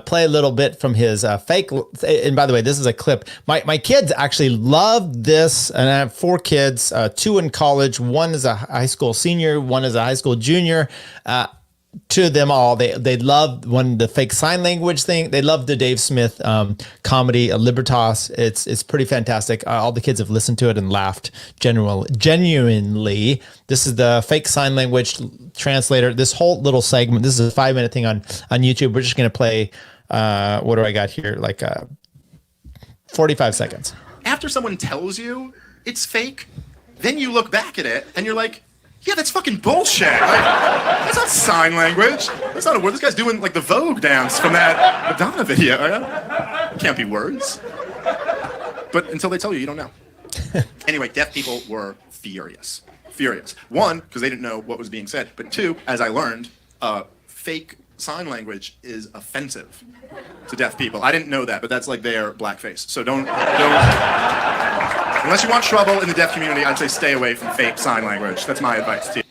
play a little bit from his fake. And by the way, this is a clip. My kids actually love this, and I have 4 kids, 2 in college, 1 is a high school senior, 1 is a high school junior. To them all, they love the fake sign language thing. They love the Dave Smith comedy, Libertas. It's pretty fantastic. All the kids have listened to it and laughed genuinely. This is the fake sign language translator. This whole little segment. This is a 5-minute thing on YouTube. We're just gonna play. What do I got here? Like 45 seconds. After someone tells you it's fake, then you look back at it and you're like, yeah, that's fucking bullshit. Like, that's not sign language. That's not a word. This guy's doing like the Vogue dance from that Madonna video. It can't be words. But until they tell you, you don't know. Anyway, deaf people were furious. Furious. 1, because they didn't know what was being said. But 2, as I learned, fake sign language is offensive to deaf people. I didn't know that, but that's like their blackface. So don't unless you want trouble in the deaf community, I'd say stay away from fake sign language. That's my advice to you.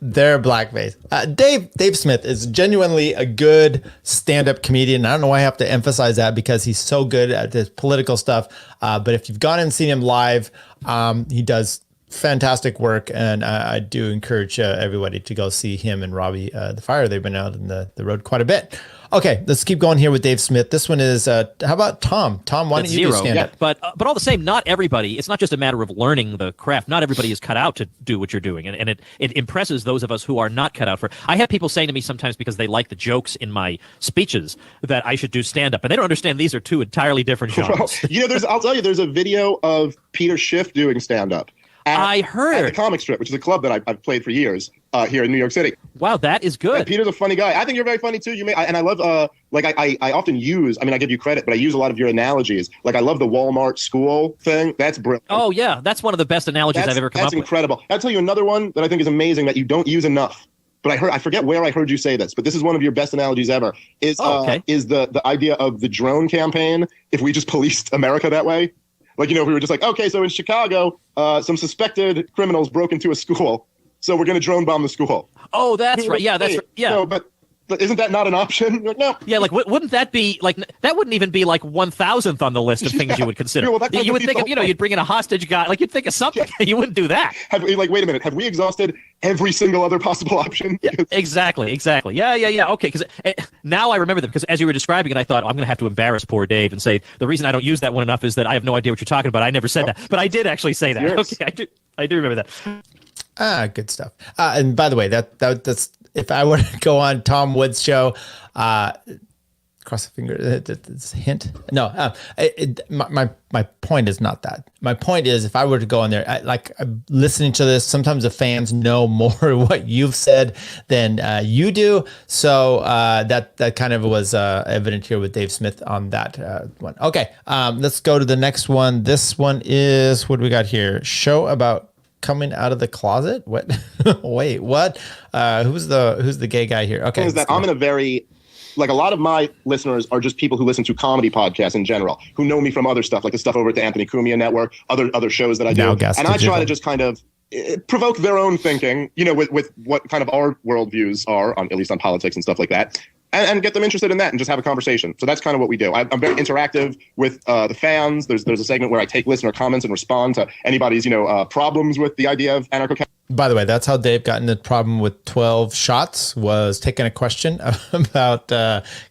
Their blackface. Dave Smith is genuinely a good stand-up comedian. I don't know why I have to emphasize that because he's so good at this political stuff. But if you've gone and seen him live, he does fantastic work, and I do encourage everybody to go see him and Robbie the Fire. They've been out in the road quite a bit. Okay, let's keep going here with Dave Smith. This one is how about Tom? Tom, why don't you do stand up? But all the same, not everybody. It's not just a matter of learning the craft. Not everybody is cut out to do what you're doing, and it impresses those of us who are not cut out for. I have people saying to me sometimes because they like the jokes in my speeches that I should do stand up, and they don't understand these are 2 entirely different genres. Well, I'll tell you, there's a video of Peter Schiff doing stand up. I heard at the Comic Strip, which is a club that I've played for years here in New York City. Wow, that is good. And Peter's a funny guy. I think you're very funny too. And I love I often use. I mean, I give you credit, but I use a lot of your analogies. Like I love the Walmart school thing. That's brilliant. Oh yeah, that's one of the best analogies I've ever come up with. That's incredible. I'll tell you another one that I think is amazing that you don't use enough. But I forget where I heard you say this, but this is one of your best analogies ever. Is the idea of the drone campaign? If we just policed America that way. Like, if we were just like, okay, so in Chicago, some suspected criminals broke into a school, so we're going to drone bomb the school. Oh, that's right. Yeah, that's right. Yeah. No, but isn't that not an option? Like, no. Yeah, like wouldn't that be like that? Wouldn't even be like 1,000th on the list of things you would consider. Yeah, well, you would think of, you'd bring in a hostage guy. Like you'd think of something. Yeah. You wouldn't do that. Wait a minute. Have we exhausted every single other possible option? Yeah, exactly. Yeah. Okay, because now I remember them because as you were describing it, I thought I'm going to have to embarrass poor Dave and say the reason I don't use that one enough is that I have no idea what you're talking about. I never said that, but I did actually say that. Yes. Okay, I do remember that. Good stuff. And by the way, that's if I were to go on Tom Woods' show, Cross the finger. It's a hint. No, my point is not that. My point is, if I were to go in there, I'm listening to this, sometimes the fans know more what you've said than you do. So that kind of was evident here with Dave Smith on that one. Okay, let's go to the next one. This one is, what do we got here? Show about coming out of the closet. What? Wait, what? Who's the gay guy here? Okay, is that I'm in a very, like, a lot of my listeners are just people who listen to comedy podcasts in general, who know me from other stuff, like the stuff over at the Anthony Cumia Network, other shows that I do. And I try to just kind of provoke their own thinking, with what kind of our worldviews are, at least on politics and stuff like that, and get them interested in that and just have a conversation. So that's kind of what we do. I'm very interactive with the fans. There's a segment where I take listener comments and respond to anybody's, problems with the idea of anarcho. By the way, that's how Dave got in the problem with 12 shots, was taking a question about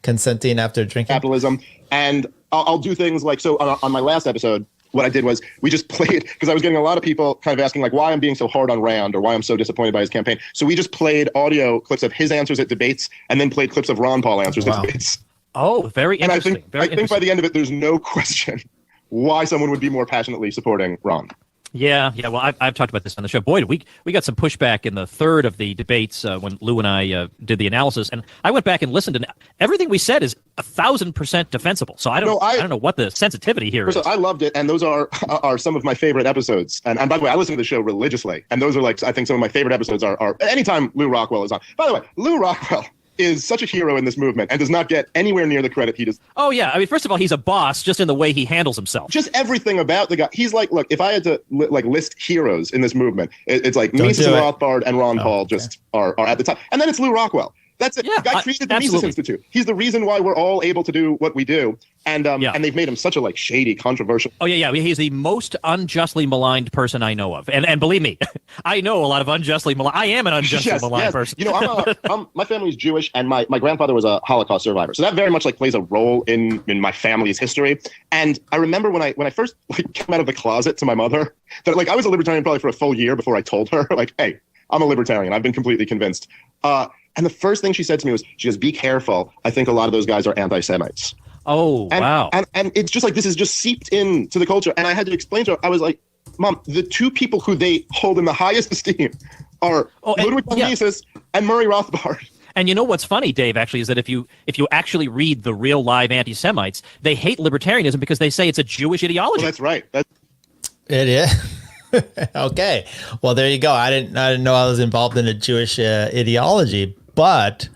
consenting after drinking. Capitalism. And I'll do things like, so on my last episode, what I did was we just played, because I was getting a lot of people kind of asking, like, why I'm being so hard on Rand or why I'm so disappointed by his campaign. So we just played audio clips of his answers at debates and then played clips of Ron Paul answers at debates. Oh, very interesting. And I think by the end of it, there's no question why someone would be more passionately supporting Ron. Yeah. Well, I've talked about this on the show. Boy, we got some pushback in the third of the debates when Lew and I did the analysis, and I went back and listened, and everything we said is 1,000% defensible. So I don't know what the sensitivity here is. I loved it, and those are some of my favorite episodes. And by the way, I listen to the show religiously, and those are, like, I think some of my favorite episodes are anytime Lew Rockwell is on. By the way, Lew Rockwell is such a hero in this movement and does not get anywhere near the credit he does. Oh, yeah. I mean, first of all, he's a boss just in the way he handles himself. Just everything about the guy. He's like, look, if I had to list heroes in this movement, it's like Mises and Rothbard and Ron Paul just are at the top. And then it's Lew Rockwell. That's it. Yeah, the guy created the Mises Institute. He's the reason why we're all able to do what we do. And and they've made him such a shady, controversial. Oh yeah. He's the most unjustly maligned person I know of, and believe me, I know a lot of unjustly maligned. I am an unjustly maligned person. My family's Jewish, and my grandfather was a Holocaust survivor, so that very much plays a role in my family's history. And I remember when I first came out of the closet to my mother, that I was a libertarian probably for a full year before I told her, hey, I'm a libertarian. I've been completely convinced. And the first thing she said to me was, she goes, be careful. I think a lot of those guys are anti-Semites. Oh, wow. And it's just this is just seeped into the culture. And I had to explain to her, I was like, Mom, the two people who they hold in the highest esteem are Ludwig von Mises and Murray Rothbard. And you know what's funny, Dave, actually, is that if you actually read the real live anti-Semites, they hate libertarianism because they say it's a Jewish ideology. Well, that's right. It is. Okay. Well, there you go. I didn't know I was involved in a Jewish ideology, but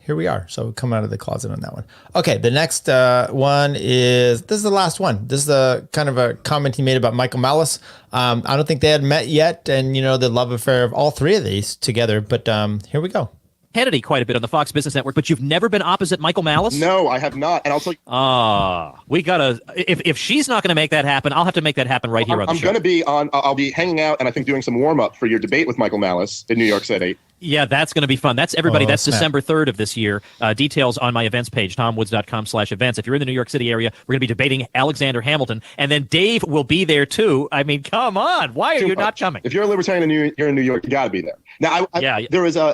here we are. So come out of the closet on that one. Okay. The next one this is the last one. This is a kind of a comment he made about Michael Malice. I don't think they had met yet, and the love affair of all three of these together, but here we go. Hannity quite a bit on the Fox Business Network, but you've never been opposite Michael Malice? No, I have not. And I'll tell you. We gotta. If she's not going to make that happen, I'll have to make that happen right here on the show. I'm going to be on. I'll be hanging out and I think doing some warm up for your debate with Michael Malice in New York City. Yeah, that's going to be fun. That's everybody. That's December 3rd of this year. Details on my events page, tomwoods.com/events. If you're in the New York City area, we're going to be debating Alexander Hamilton, and then Dave will be there too. I mean, come on, why are you not coming? If you're a libertarian and you're in New York, you got to be there. Now, there was I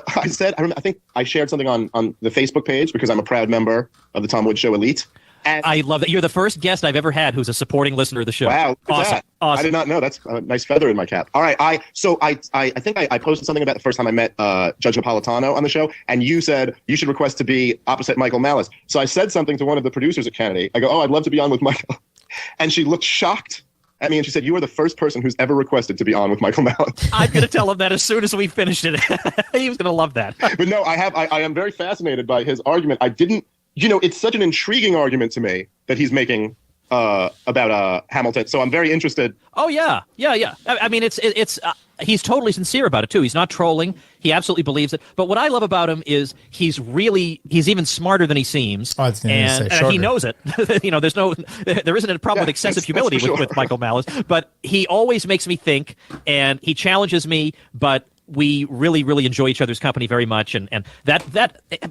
think I shared something on the Facebook page because I'm a proud member of the Tom Woods Show Elite. And I love that. You're the first guest I've ever had who's a supporting listener of the show. Wow. Awesome. I did not know. That's a nice feather in my cap. All right. I think I posted something about the first time I met Judge Napolitano on the show, and you said you should request to be opposite Michael Malice. So I said something to one of the producers at Kennedy. I go, oh, I'd love to be on with Michael. And she looked shocked at me, and she said, you are the first person who's ever requested to be on with Michael Malice. I'm going to tell him that as soon as we finished it. He was going to love that. But no, I am very fascinated by his argument. I didn't, it's such an intriguing argument to me that he's making about Hamilton. So I'm very interested. Oh, yeah. I mean, it's he's totally sincere about it, too. He's not trolling. He absolutely believes it. But what I love about him is he's even smarter than he seems. Oh, and he knows it. There isn't a problem with excessive humility with Michael Malice. But he always makes me think, and he challenges me, but we really, really enjoy each other's company very much. And that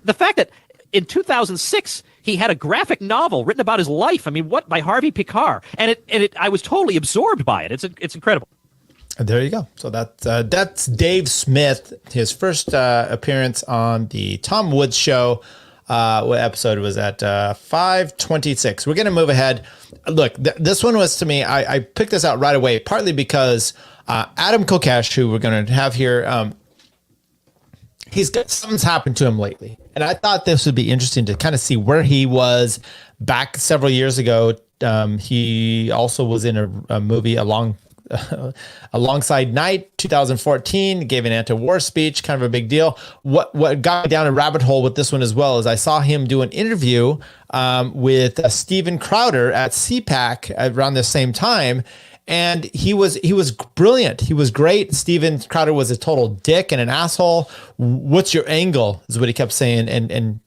the fact that in 2006, he had a graphic novel written about his life. I mean, by Harvey Picard, and I was totally absorbed by it. It's incredible. There you go. So that's Dave Smith, his first appearance on the Tom Woods Show. What episode was that? 526. We're going to move ahead. Look, this one was to me, I picked this out right away, partly because Adam Kokesh, who we're going to have here, something's happened to him lately. And I thought this would be interesting to kind of see where he was back several years ago. He also was in a movie alongside Knight, 2014, gave an anti-war speech, kind of a big deal. What got me down a rabbit hole with this one as well is I saw him do an interview with Steven Crowder at CPAC around the same time. And he was brilliant. He was great. Steven Crowder was a total dick and an asshole. What's your angle? Is what he kept saying. And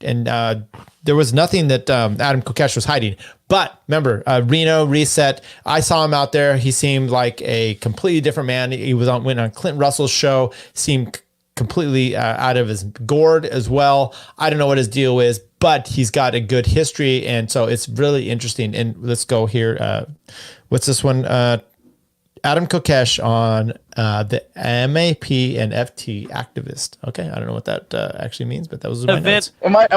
there was nothing that Adam Kokesh was hiding. But remember, Reno Reset. I saw him out there. He seemed like a completely different man. He went on Clint Russell's show. Seemed completely out of his gourd as well. I don't know what his deal is, but he's got a good history, and so it's really interesting. And let's go here. What's this one? Adam Kokesh on the MAP and FT activist. Okay, I don't know what that actually means, but that was my notes. Am I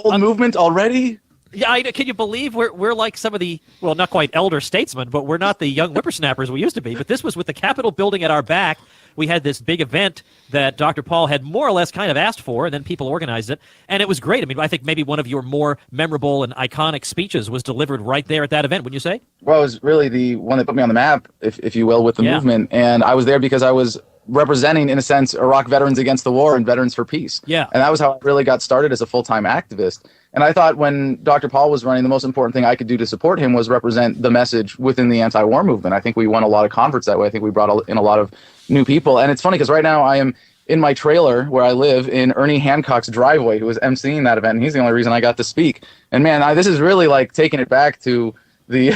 old movement already? Yeah, can you believe we're like some of the, well, not quite elder statesmen, but we're not the young whippersnappers we used to be. But this was with the Capitol building at our back. We had this big event that Dr. Paul had more or less kind of asked for, and then people organized it, and it was great. I mean, I think maybe one of your more memorable and iconic speeches was delivered right there at that event, wouldn't you say? Well, it was really the one that put me on the map, if you will, with the movement, and I was there because I was representing, in a sense, Iraq Veterans Against the War and Veterans for Peace. Yeah. And that was how I really got started as a full-time activist. And I thought when Dr. Paul was running, the most important thing I could do to support him was represent the message within the anti-war movement. I think we won a lot of converts that way. I think we brought in a lot of new people. And it's funny because right now I am in my trailer where I live in Ernie Hancock's driveway, who was emceeing that event. And he's the only reason I got to speak. And man, this is really like taking it back to the,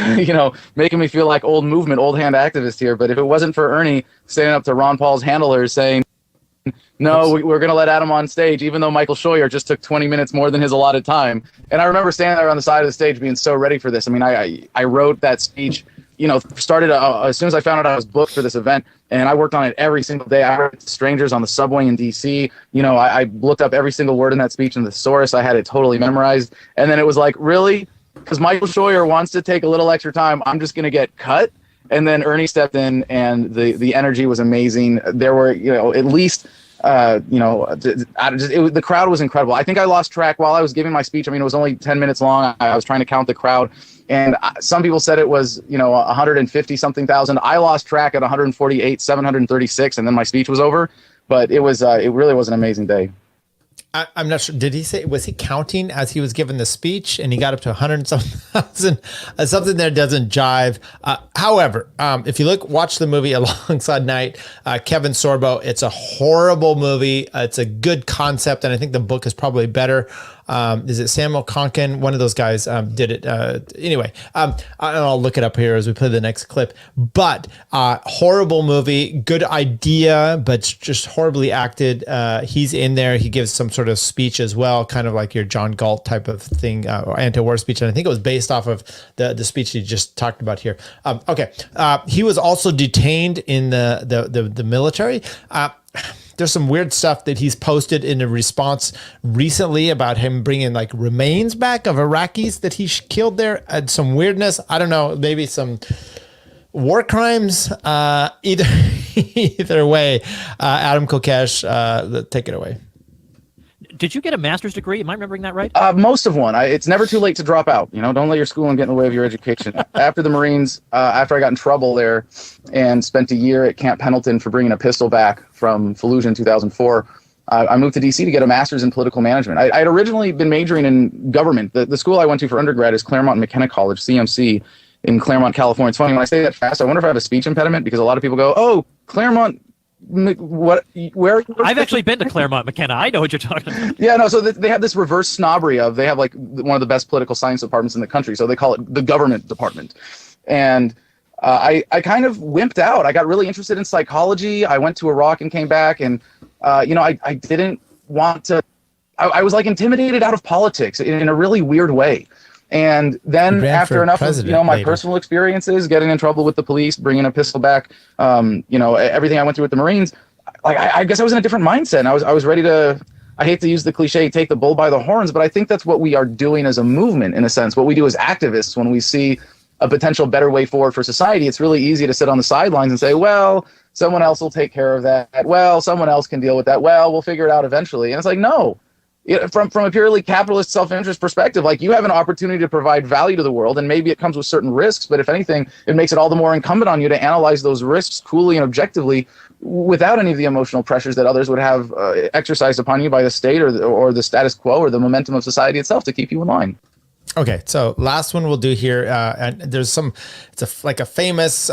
making me feel like old movement, old hand activist here. But if it wasn't for Ernie standing up to Ron Paul's handlers saying, no, we're going to let Adam on stage, even though Michael Scheuer just took 20 minutes more than his allotted time. And I remember standing there on the side of the stage being so ready for this. I mean, I wrote that speech, started as soon as I found out I was booked for this event, and I worked on it every single day. I wrote to strangers on the subway in D.C. I looked up every single word in that speech in the source. I had it totally memorized. And then it was like, really? Because Michael Scheuer wants to take a little extra time, I'm just going to get cut? And then Ernie stepped in, and the energy was amazing. There were, at least... the crowd was incredible. I think I lost track while I was giving my speech. I mean, it was only 10 minutes long. I was trying to count the crowd, and some people said it was, 150 something thousand. I lost track at 148, 736, and then my speech was over. But it really was an amazing day. I'm not sure. Did he say, was he counting as he was giving the speech and he got up to 100,000? Something there doesn't jive. However, if you watch the movie alongside Knight, Kevin Sorbo, it's a horrible movie. It's a good concept. And I think the book is probably better. Is it Samuel Conkin? One of those guys did it. Anyway, I'll look it up here as we play the next clip. But horrible movie, good idea, but just horribly acted. He's in there. He gives some sort of speech as well, kind of like your John Galt type of thing, or anti-war speech. And I think it was based off of the speech he just talked about here. Okay. He was also detained in the military. There's some weird stuff that he's posted in a response recently about him bringing remains back of Iraqis that he killed there. Some weirdness. I don't know. Maybe some war crimes. Either way, Adam Kokesh, take it away. Did you get a master's degree? Am I remembering that right? Most of one. It's never too late to drop out. Don't let your schooling get in the way of your education. After the Marines, after I got in trouble there and spent a year at Camp Pendleton for bringing a pistol back from Fallujah in 2004, I moved to D.C. to get a master's in political management. I had originally been majoring in government. The school I went to for undergrad is Claremont McKenna College, CMC, in Claremont, California. It's funny, when I say that fast, I wonder if I have a speech impediment, because a lot of people go, oh, Claremont, what? Where? I've actually been to Claremont McKenna. I know what you're talking about. Yeah, no. So they have this reverse snobbery of, they have one of the best political science departments in the country. So they call it the government department. And I kind of wimped out. I got really interested in psychology. I went to Iraq and came back, and I didn't want to. I was intimidated out of politics in a really weird way. And then after enough of my personal experiences, getting in trouble with the police, bringing a pistol back, everything I went through with the Marines, I guess I was in a different mindset. And I was ready to I hate to use the cliche, take the bull by the horns, but I think that's what we are doing as a movement, in a sense. What we do as activists when we see a potential better way forward for society, it's really easy to sit on the sidelines and say, well, someone else will take care of that. Well, someone else can deal with that. Well, we'll figure it out eventually. And it's like, no. From a purely capitalist self-interest perspective, like, you have an opportunity to provide value to the world, and maybe it comes with certain risks, but if anything, it makes it all the more incumbent on you to analyze those risks coolly and objectively without any of the emotional pressures that others would have exercised upon you by the state or the status quo or the momentum of society itself to keep you in line. Okay, so last one we'll do here, and there's like a famous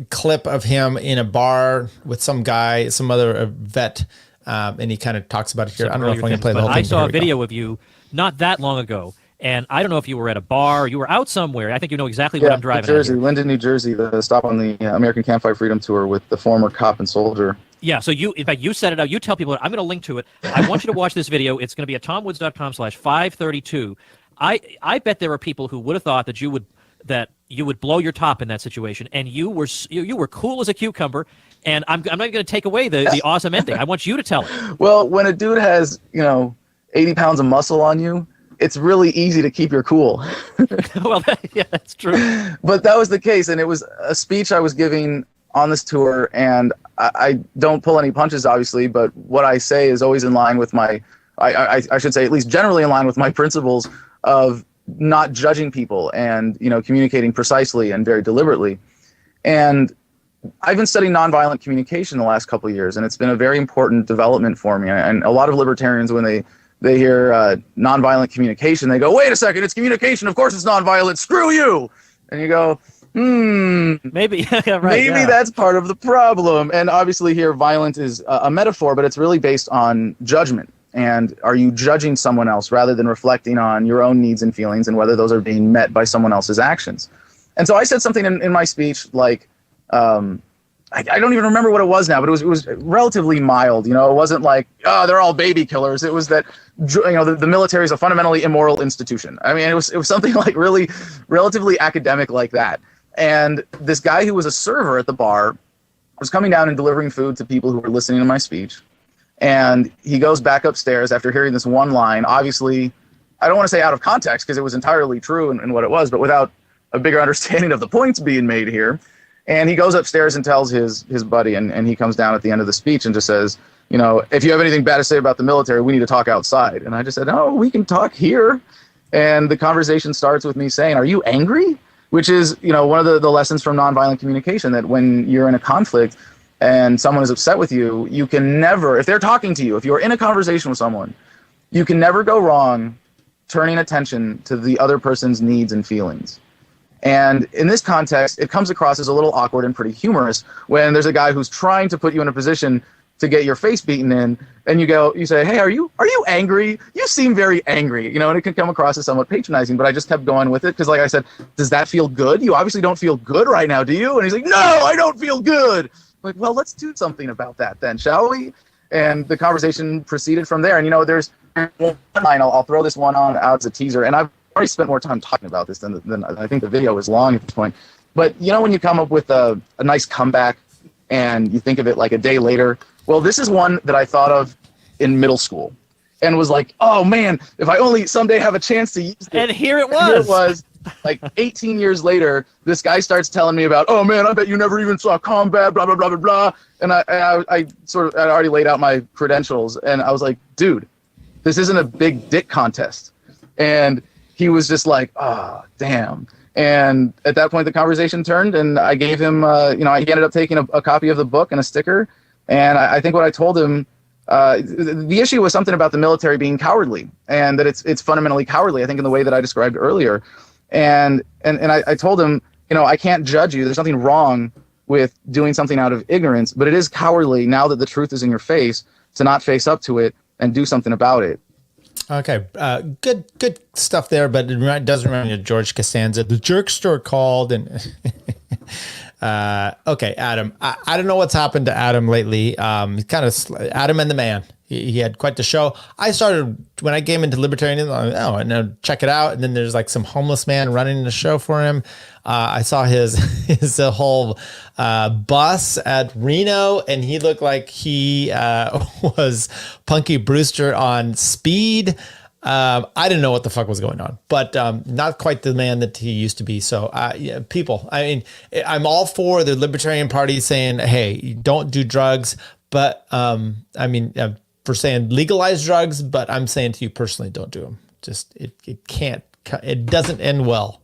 clip of him in a bar with some guy, some other vet. And he kind of talks about it here. I don't know if I'm going to play the whole thing. I saw a video of you not that long ago, and I don't know if you were at a bar or you were out somewhere. I think you know exactly what I'm driving New Jersey, at here. Linden, New Jersey, the stop on the American Campfire Freedom Tour with the former cop and soldier. Yeah, so in fact, you set it out. You tell people, I'm going to link to it. I want you to watch this video. It's going to be at tomwoods.com/532. I bet there are people who would have thought that you would blow your top in that situation, and you were cool as a cucumber. And I'm not going to take away the awesome ending. I want you to tell it. Well, when a dude has 80 pounds of muscle on you, it's really easy to keep your cool. Well, yeah, that's true. But that was the case, and it was a speech I was giving on this tour, and I don't pull any punches, obviously, but what I say is always in line with my, I should say at least generally in line with my principles of not judging people and communicating precisely and very deliberately. And I've been studying nonviolent communication the last couple of years, and it's been a very important development for me. And a lot of libertarians, when they hear nonviolent communication, they go, wait a second, it's communication. Of course it's nonviolent. Screw you. And you go, maybe right, maybe that's part of the problem. And obviously here, violence is a metaphor, but it's really based on judgment. And are you judging someone else rather than reflecting on your own needs and feelings and whether those are being met by someone else's actions? And so I said something in my speech like, I don't even remember what it was now, but it was relatively mild. It wasn't like, oh, they're all baby killers. It was that, the military is a fundamentally immoral institution. I mean, it was something like really relatively academic like that. And this guy who was a server at the bar was coming down and delivering food to people who were listening to my speech. And he goes back upstairs after hearing this one line, obviously, I don't want to say out of context because it was entirely true in what it was, but without a bigger understanding of the points being made here. And he goes upstairs and tells his buddy, and he comes down at the end of the speech and just says, if you have anything bad to say about the military, we need to talk outside. And I just said, no, we can talk here. And the conversation starts with me saying, are you angry? Which is, one of the lessons from nonviolent communication, that when you're in a conflict and someone is upset with you, you can never, if they're talking to you, if you're in a conversation with someone, you can never go wrong turning attention to the other person's needs and feelings. And in this context, it comes across as a little awkward and pretty humorous when there's a guy who's trying to put you in a position to get your face beaten in, and you say, hey, are you angry? You seem very angry, and it can come across as somewhat patronizing, but I just kept going with it because, like I said, does that feel good? You obviously don't feel good right now, do you? And he's like, no, I don't feel good. I'm like, well, let's do something about that then, shall we? And the conversation proceeded from there. And, there's one line, I'll throw this one out as a teaser, and I've already spent more time talking about this than I think the video is long at this point. But when you come up with a nice comeback and you think of it like a day later, well, this is one that I thought of in middle school and was like, oh man, if I only someday have a chance to use it. And here it was. Here it was. Like 18 years later, this guy starts telling me about, oh man, I bet you never even saw combat, blah, blah, blah, blah, blah. And I I'd already laid out my credentials, and I was like, dude, this isn't a big dick contest. And he was just like, oh, damn. And at that point, the conversation turned, and I gave him, he ended up taking a copy of the book and a sticker. And I think what I told him, the issue was something about the military being cowardly, and that it's fundamentally cowardly, I think, in the way that I described earlier. And I told him, I can't judge you. There's nothing wrong with doing something out of ignorance, but it is cowardly now that the truth is in your face to not face up to it and do something about it. Okay, good stuff there, but it does remind me of George Costanza. The jerk store called, and okay, Adam. I don't know what's happened to Adam lately. He's kind of Adam and the man. he had quite the show. I started when I came into libertarianism. And now check it out. And then there's like some homeless man running the show for him. I saw his whole bus at Reno, and he looked like he was Punky Brewster on speed. I didn't know what the fuck was going on, but not quite the man that he used to be. So, people, I mean, I'm all for the Libertarian Party saying, hey, don't do drugs. But for saying legalize drugs, but I'm saying to you personally, don't do them. Just it doesn't end well.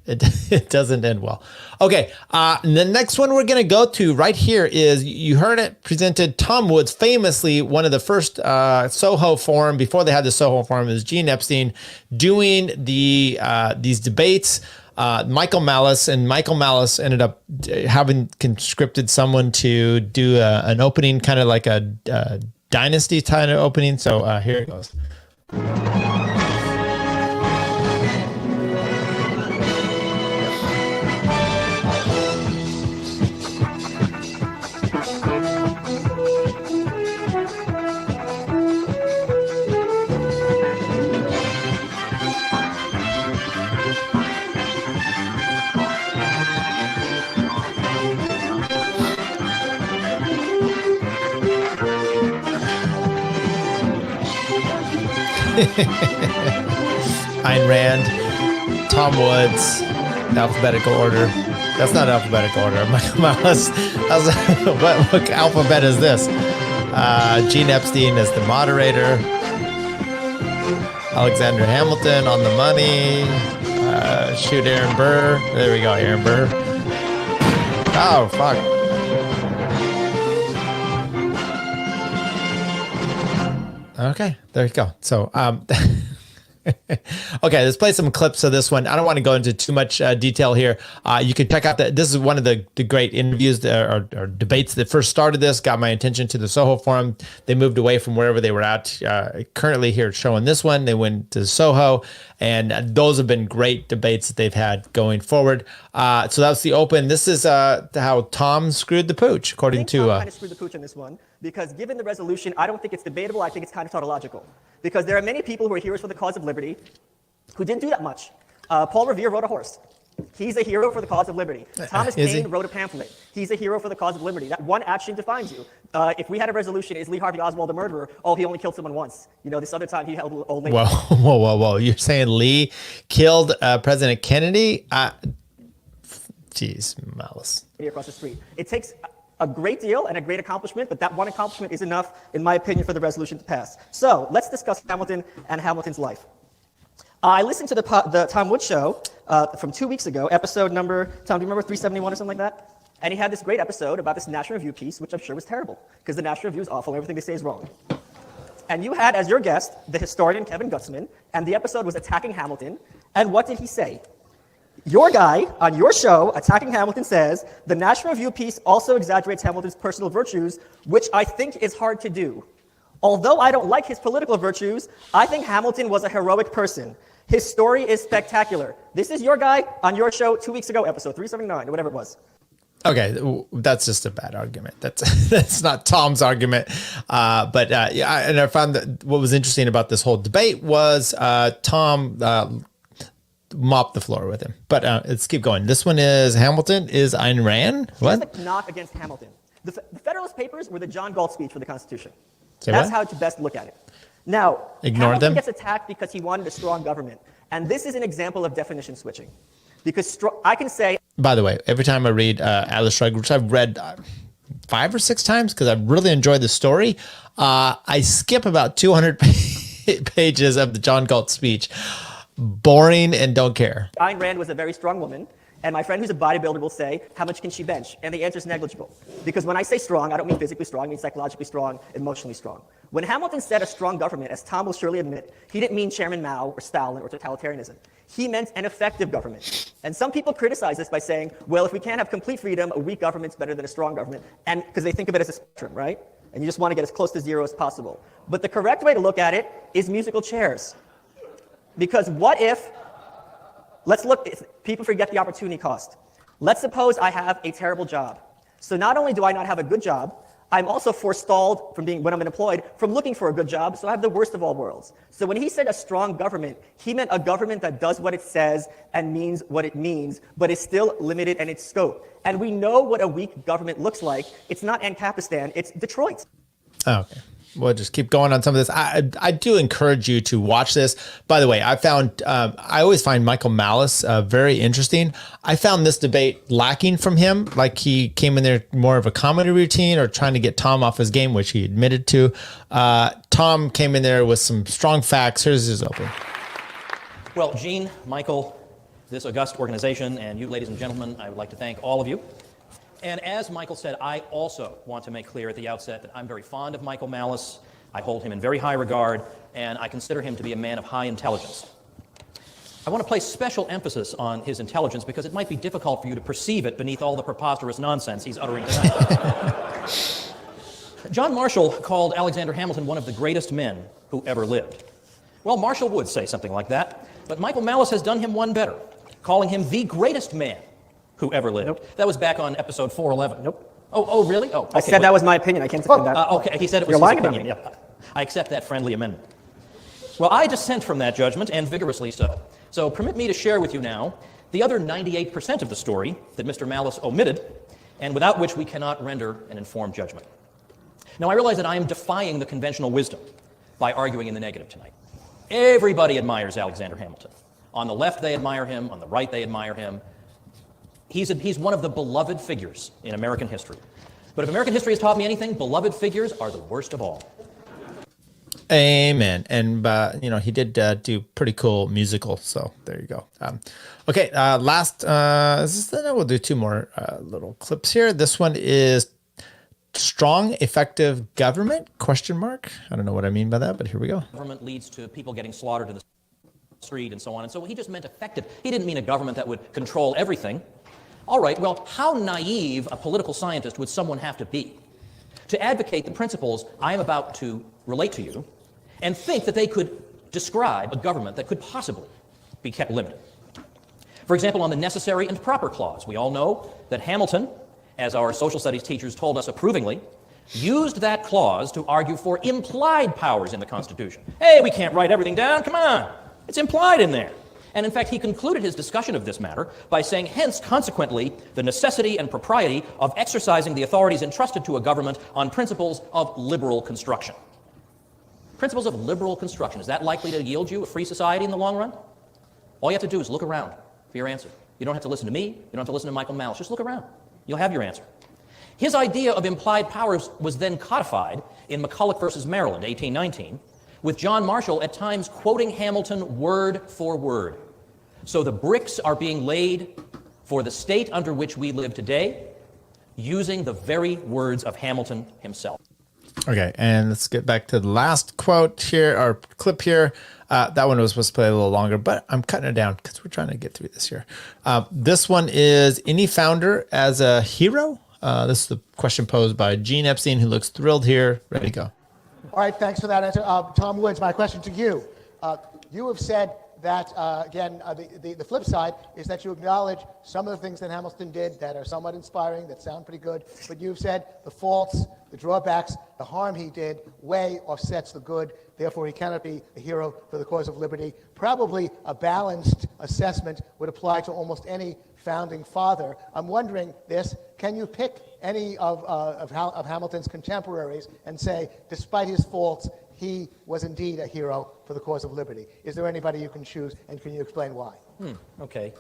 It doesn't end well. Okay, the next one we're going to go to right here is, you heard it presented, Tom Woods, famously one of the first Soho Forum, before they had the Soho Forum, is Gene Epstein doing these debates. Michael Malice ended up having conscripted someone to do an opening, kind of like a dynasty kind of opening. So here it goes. Ayn Rand, Tom Woods, alphabetical order. That's not alphabetical order. Michael Malice. What alphabet is this? Gene Epstein is the moderator. Alexander Hamilton on the money. Shoot Aaron Burr. There we go, Aaron Burr. Oh, fuck. Okay, there you go. So, okay, let's play some clips of this one. I don't want to go into too much detail here. You can check out this is one of the great interviews or debates that first started this, got my attention to the Soho Forum. They moved away from wherever they were at. Currently here showing this one. They went to Soho, and those have been great debates that they've had going forward. So that's the open. This is how Tom screwed the pooch, according to... Tom kind of screwed the pooch on this one, because given the resolution, I don't think it's debatable. I think it's kind of tautological. Because there are many people who are heroes for the cause of liberty who didn't do that much. Paul Revere rode a horse. He's a hero for the cause of liberty. Thomas Paine wrote a pamphlet. He's a hero for the cause of liberty. That one action defines you. If we had a resolution, is Lee Harvey Oswald a murderer? Oh, he only killed someone once. You know, this other time he held old lady. Whoa. You're saying Lee killed President Kennedy? Jeez, Malice. Across the street. It takes a great deal and a great accomplishment, but that one accomplishment is enough, in my opinion, for the resolution to pass. So let's discuss Hamilton and Hamilton's life. I listened to the Tom Woods show from 2 weeks ago, episode number, Tom, do you remember 371 or something like that? And he had this great episode about this National Review piece, which I'm sure was terrible, because the National Review is awful, everything they say is wrong. And you had as your guest the historian Kevin Gutzman, and the episode was attacking Hamilton. And what did he say? Your guy on your show, attacking Hamilton, says, the National Review piece also exaggerates Hamilton's personal virtues, which I think is hard to do. Although I don't like his political virtues, I think Hamilton was a heroic person. His story is spectacular. This is your guy on your show 2 weeks ago, episode 379, or whatever it was. Okay, that's just a bad argument. That's not Tom's argument. But and I found that what was interesting about this whole debate was Tom mopped the floor with him. But let's keep going. This one is Hamilton is Ayn Rand. What? Here's a knock against Hamilton. The Federalist Papers were the John Galt speech for the Constitution. Say That's what? how to best look at it. Now, Ignore Hamilton them? gets attacked because he wanted a strong government. And this is an example of definition switching. Because I can say... By the way, every time I read Atlas Shrugged, which I've read 5 or 6 times because I've really enjoyed the story, I skip about 200 pages of the John Galt speech. Boring and don't care. Ayn Rand was a very strong woman. And my friend who's a bodybuilder will say, how much can she bench? And the answer is negligible. Because when I say strong, I don't mean physically strong, I mean psychologically strong, emotionally strong. When Hamilton said a strong government, as Tom will surely admit, he didn't mean Chairman Mao or Stalin or totalitarianism. He meant an effective government. And some people criticize this by saying, well, if we can't have complete freedom, a weak government's better than a strong government. And because they think of it as a spectrum, right? And you just want to get as close to zero as possible. But the correct way to look at it is musical chairs. Because what if, people forget the opportunity cost. Let's suppose I have a terrible job. So not only do I not have a good job, I'm also forestalled from being, when I'm unemployed, from looking for a good job, so I have the worst of all worlds. So when he said a strong government, he meant a government that does what it says and means what it means, but is still limited in its scope. And we know what a weak government looks like. It's not Ancapistan, it's Detroit. Okay. We'll just keep going on some of this. I do encourage you to watch this. By the way, I always find Michael Malice very interesting. I found this debate lacking from him. Like he came in there more of a comedy routine or trying to get Tom off his game, which he admitted to. Tom came in there with some strong facts. Here's his open. Well, Gene, Michael, this august organization, and you, ladies and gentlemen, I would like to thank all of you. And as Michael said, I also want to make clear at the outset that I'm very fond of Michael Malice. I hold him in very high regard, and I consider him to be a man of high intelligence. I want to place special emphasis on his intelligence because it might be difficult for you to perceive it beneath all the preposterous nonsense he's uttering tonight. John Marshall called Alexander Hamilton one of the greatest men who ever lived. Well, Marshall would say something like that, but Michael Malice has done him one better, calling him the greatest man who ever lived. Nope. That was back on episode 411. Nope. Oh, really? Oh, okay. I said that was my opinion. I can't defend that. Okay, he said it was You're his lying opinion. about me. Yeah. I accept that friendly amendment. Well, I dissent from that judgment, and vigorously so. So permit me to share with you now the other 98% of the story that Mr. Malice omitted, and without which we cannot render an informed judgment. Now, I realize that I am defying the conventional wisdom by arguing in the negative tonight. Everybody admires Alexander Hamilton. On the left, they admire him. On the right, they admire him. He's one of the beloved figures in American history. But if American history has taught me anything, beloved figures are the worst of all. Amen. And, he did do pretty cool musical. So there you go. Okay. We'll do two more little clips here. This one is strong, effective government, ? I don't know what I mean by that, but here we go. Government leads to people getting slaughtered in the street and so on. And so he just meant effective. He didn't mean a government that would control everything. All right, well, how naive a political scientist would someone have to be to advocate the principles I am about to relate to you and think that they could describe a government that could possibly be kept limited? For example, on the necessary and proper clause, we all know that Hamilton, as our social studies teachers told us approvingly, used that clause to argue for implied powers in the Constitution. Hey, we can't write everything down, come on, it's implied in there. And in fact, he concluded his discussion of this matter by saying, hence, consequently, the necessity and propriety of exercising the authorities entrusted to a government on principles of liberal construction. Principles of liberal construction, is that likely to yield you a free society in the long run? All you have to do is look around for your answer. You don't have to listen to me, you don't have to listen to Michael Malice, just look around. You'll have your answer. His idea of implied powers was then codified in McCulloch versus Maryland, 1819, with John Marshall at times quoting Hamilton word for word. So the bricks are being laid for the state under which we live today, using the very words of Hamilton himself. Okay, and let's get back to the last quote here, or clip here. That one was supposed to play a little longer, but I'm cutting it down because we're trying to get through this here. This one is, any founder as a hero? This is the question posed by Gene Epstein, who looks thrilled here. Ready to go. All right, thanks for that answer. Tom Woods, my question to you. You have said that, the flip side is that you acknowledge some of the things that Hamilton did that are somewhat inspiring, that sound pretty good, but you've said the faults, the drawbacks, the harm he did way offsets the good, therefore he cannot be a hero for the cause of liberty. Probably a balanced assessment would apply to almost any founding father. I'm wondering this, can you pick any of Hamilton's contemporaries and say, despite his faults, he was indeed a hero for the cause of liberty? Is there anybody you can choose, and can you explain why? Okay.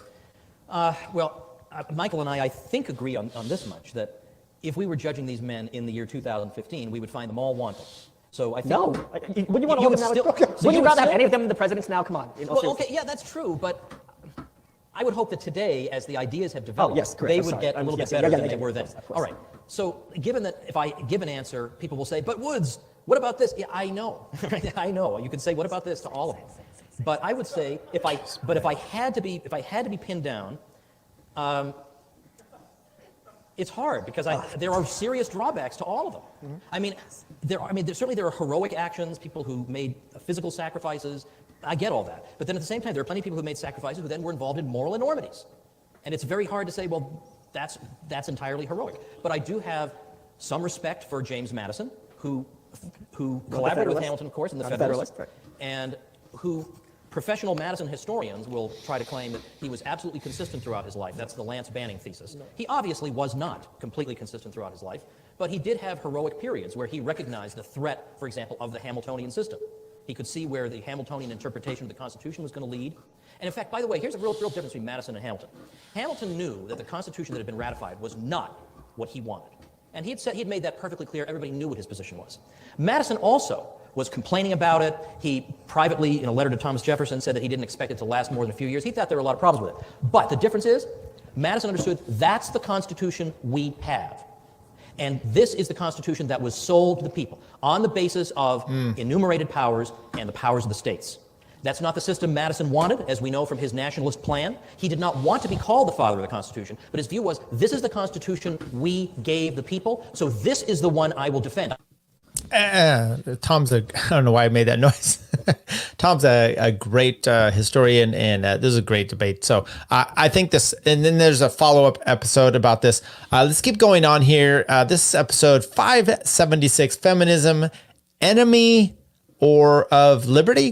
Michael and I think, agree on this much, that if we were judging these men in the year 2015, we would find them all wanting. So I think... No. Would you want all of them now? Would you rather have any of them in the presidents now? Come on. Well, okay, yeah, that's true, but I would hope that today, as the ideas have developed, they would get a little bit better than they were then. All right. So given that if I give an answer, people will say, but Woods, what about this? Yeah, I know. I know. You can say, what about this, to all of them. But I would say, if I had to be pinned down, it's hard because there are serious drawbacks to all of them. Mm-hmm. Certainly there are heroic actions, people who made physical sacrifices. I get all that. But then at the same time, there are plenty of people who made sacrifices who then were involved in moral enormities. And it's very hard to say, well, that's entirely heroic. But I do have some respect for James Madison, who collaborated with Hamilton, of course, in the Federalist, right. and who professional Madison historians will try to claim that he was absolutely consistent throughout his life. That's the Lance Banning thesis. He obviously was not completely consistent throughout his life, but he did have heroic periods where he recognized the threat, for example, of the Hamiltonian system. He could see where the Hamiltonian interpretation of the Constitution was going to lead. And in fact, by the way, here's a real difference between Madison and Hamilton. Hamilton knew that the Constitution that had been ratified was not what he wanted. And he'd made that perfectly clear. Everybody knew what his position was. Madison also was complaining about it. He privately, in a letter to Thomas Jefferson, said that he didn't expect it to last more than a few years. He thought there were a lot of problems with it. But the difference is, Madison understood that's the Constitution we have. And this is the Constitution that was sold to the people on the basis of enumerated powers and the powers of the states. That's not the system Madison wanted, as we know from his nationalist plan. He did not want to be called the father of the Constitution, but his view was, this is the Constitution we gave the people, so this is the one I will defend. Tom's I don't know why I made that noise. Tom's a great historian, and this is a great debate. So I think this, and then there's a follow-up episode about this. Let's keep going on here. This is episode 576, Feminism, Enemy or of Liberty, ?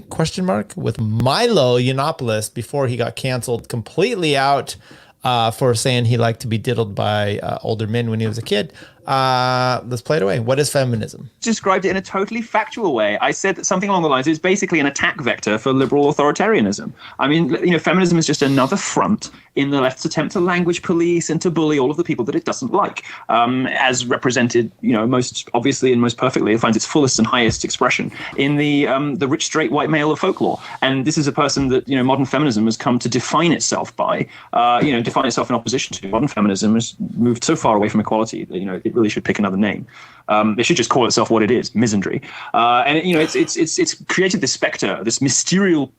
With Milo Yiannopoulos before he got canceled completely out for saying he liked to be diddled by older men when he was a kid. Let's play it away. What is feminism? Described it in a totally factual way. I said that something along the lines, it's basically an attack vector for liberal authoritarianism. I mean, feminism is just another front in the left's attempt to language police and to bully all of the people that it doesn't like. As represented, most obviously and most perfectly, it finds its fullest and highest expression in the rich straight white male of folklore. And this is a person that, modern feminism has come to define itself by, define itself in opposition to. Modern feminism has moved so far away from equality that, it really should pick another name. It should just call itself what it is, misandry. And it's created this specter, this mysterious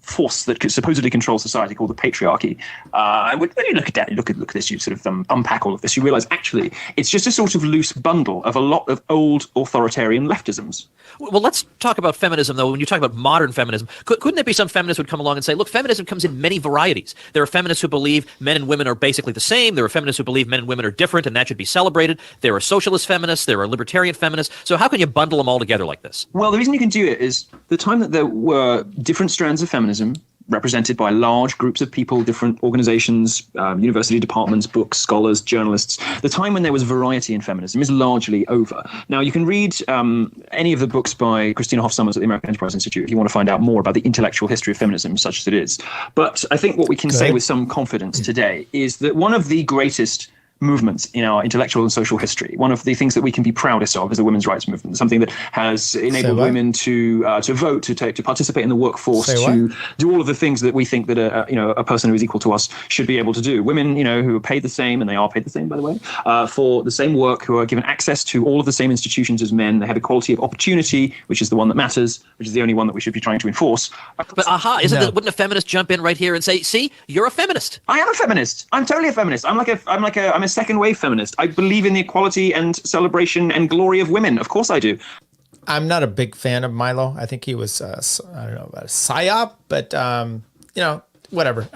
force that supposedly controls society called the patriarchy. And when you look at that, you look at this, you sort of unpack all of this, you realize actually it's just a sort of loose bundle of a lot of old authoritarian leftisms. Well, let's talk about feminism, though. When you talk about modern feminism, couldn't there be some feminists who would come along and say, look, feminism comes in many varieties. There are feminists who believe men and women are basically the same. There are feminists who believe men and women are different, and that should be celebrated. There are socialist feminists. There are libertarian feminists. So how can you bundle them all together like this? Well, the reason you can do it is the time that there were different strands of feminism represented by large groups of people, different organizations, university departments, books, scholars, journalists. The time when there was variety in feminism is largely over. Now, you can read any of the books by Christina Hoff Sommers at the American Enterprise Institute if you want to find out more about the intellectual history of feminism, such as it is. But I think what we can say with some confidence today is that one of the greatest movements in our intellectual and social history. One of the things that we can be proudest of is the women's rights movement, something that has enabled women to vote, to participate in the workforce, to do all of the things that we think that a person who is equal to us should be able to do. Women, who are paid the same, and they are paid the same, by the way, for the same work, who are given access to all of the same institutions as men. They have equality of opportunity, which is the one that matters, which is the only one that we should be trying to enforce. But wouldn't a feminist jump in right here and say, see, you're a feminist? I am a feminist. I'm totally a feminist. I'm a second wave feminist. I believe in the equality and celebration and glory of women. Of course I do. I'm not a big fan of Milo. I think he was, I don't know about a psyop, but, whatever.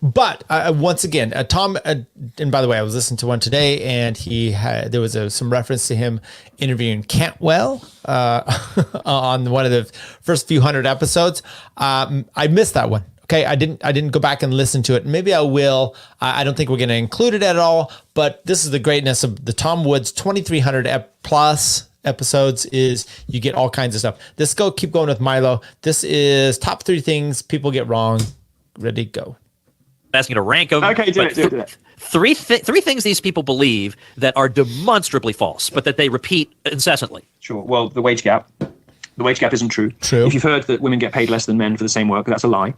But once again, Tom, and by the way, I was listening to one today, and there was some reference to him interviewing Cantwell on one of the first few hundred episodes. I missed that one. Okay, I didn't go back and listen to it. Maybe I will. I don't think we're going to include it at all, but this is the greatness of the Tom Woods 2,300 plus episodes is you get all kinds of stuff. Keep going with Milo. This is top 3 things people get wrong. Ready, go. Asking to rank them. Okay, do it. Three things these people believe that are demonstrably false, but that they repeat incessantly. Sure. Well, the wage gap. The wage gap isn't true. True. If you've heard that women get paid less than men for the same work, that's a lie.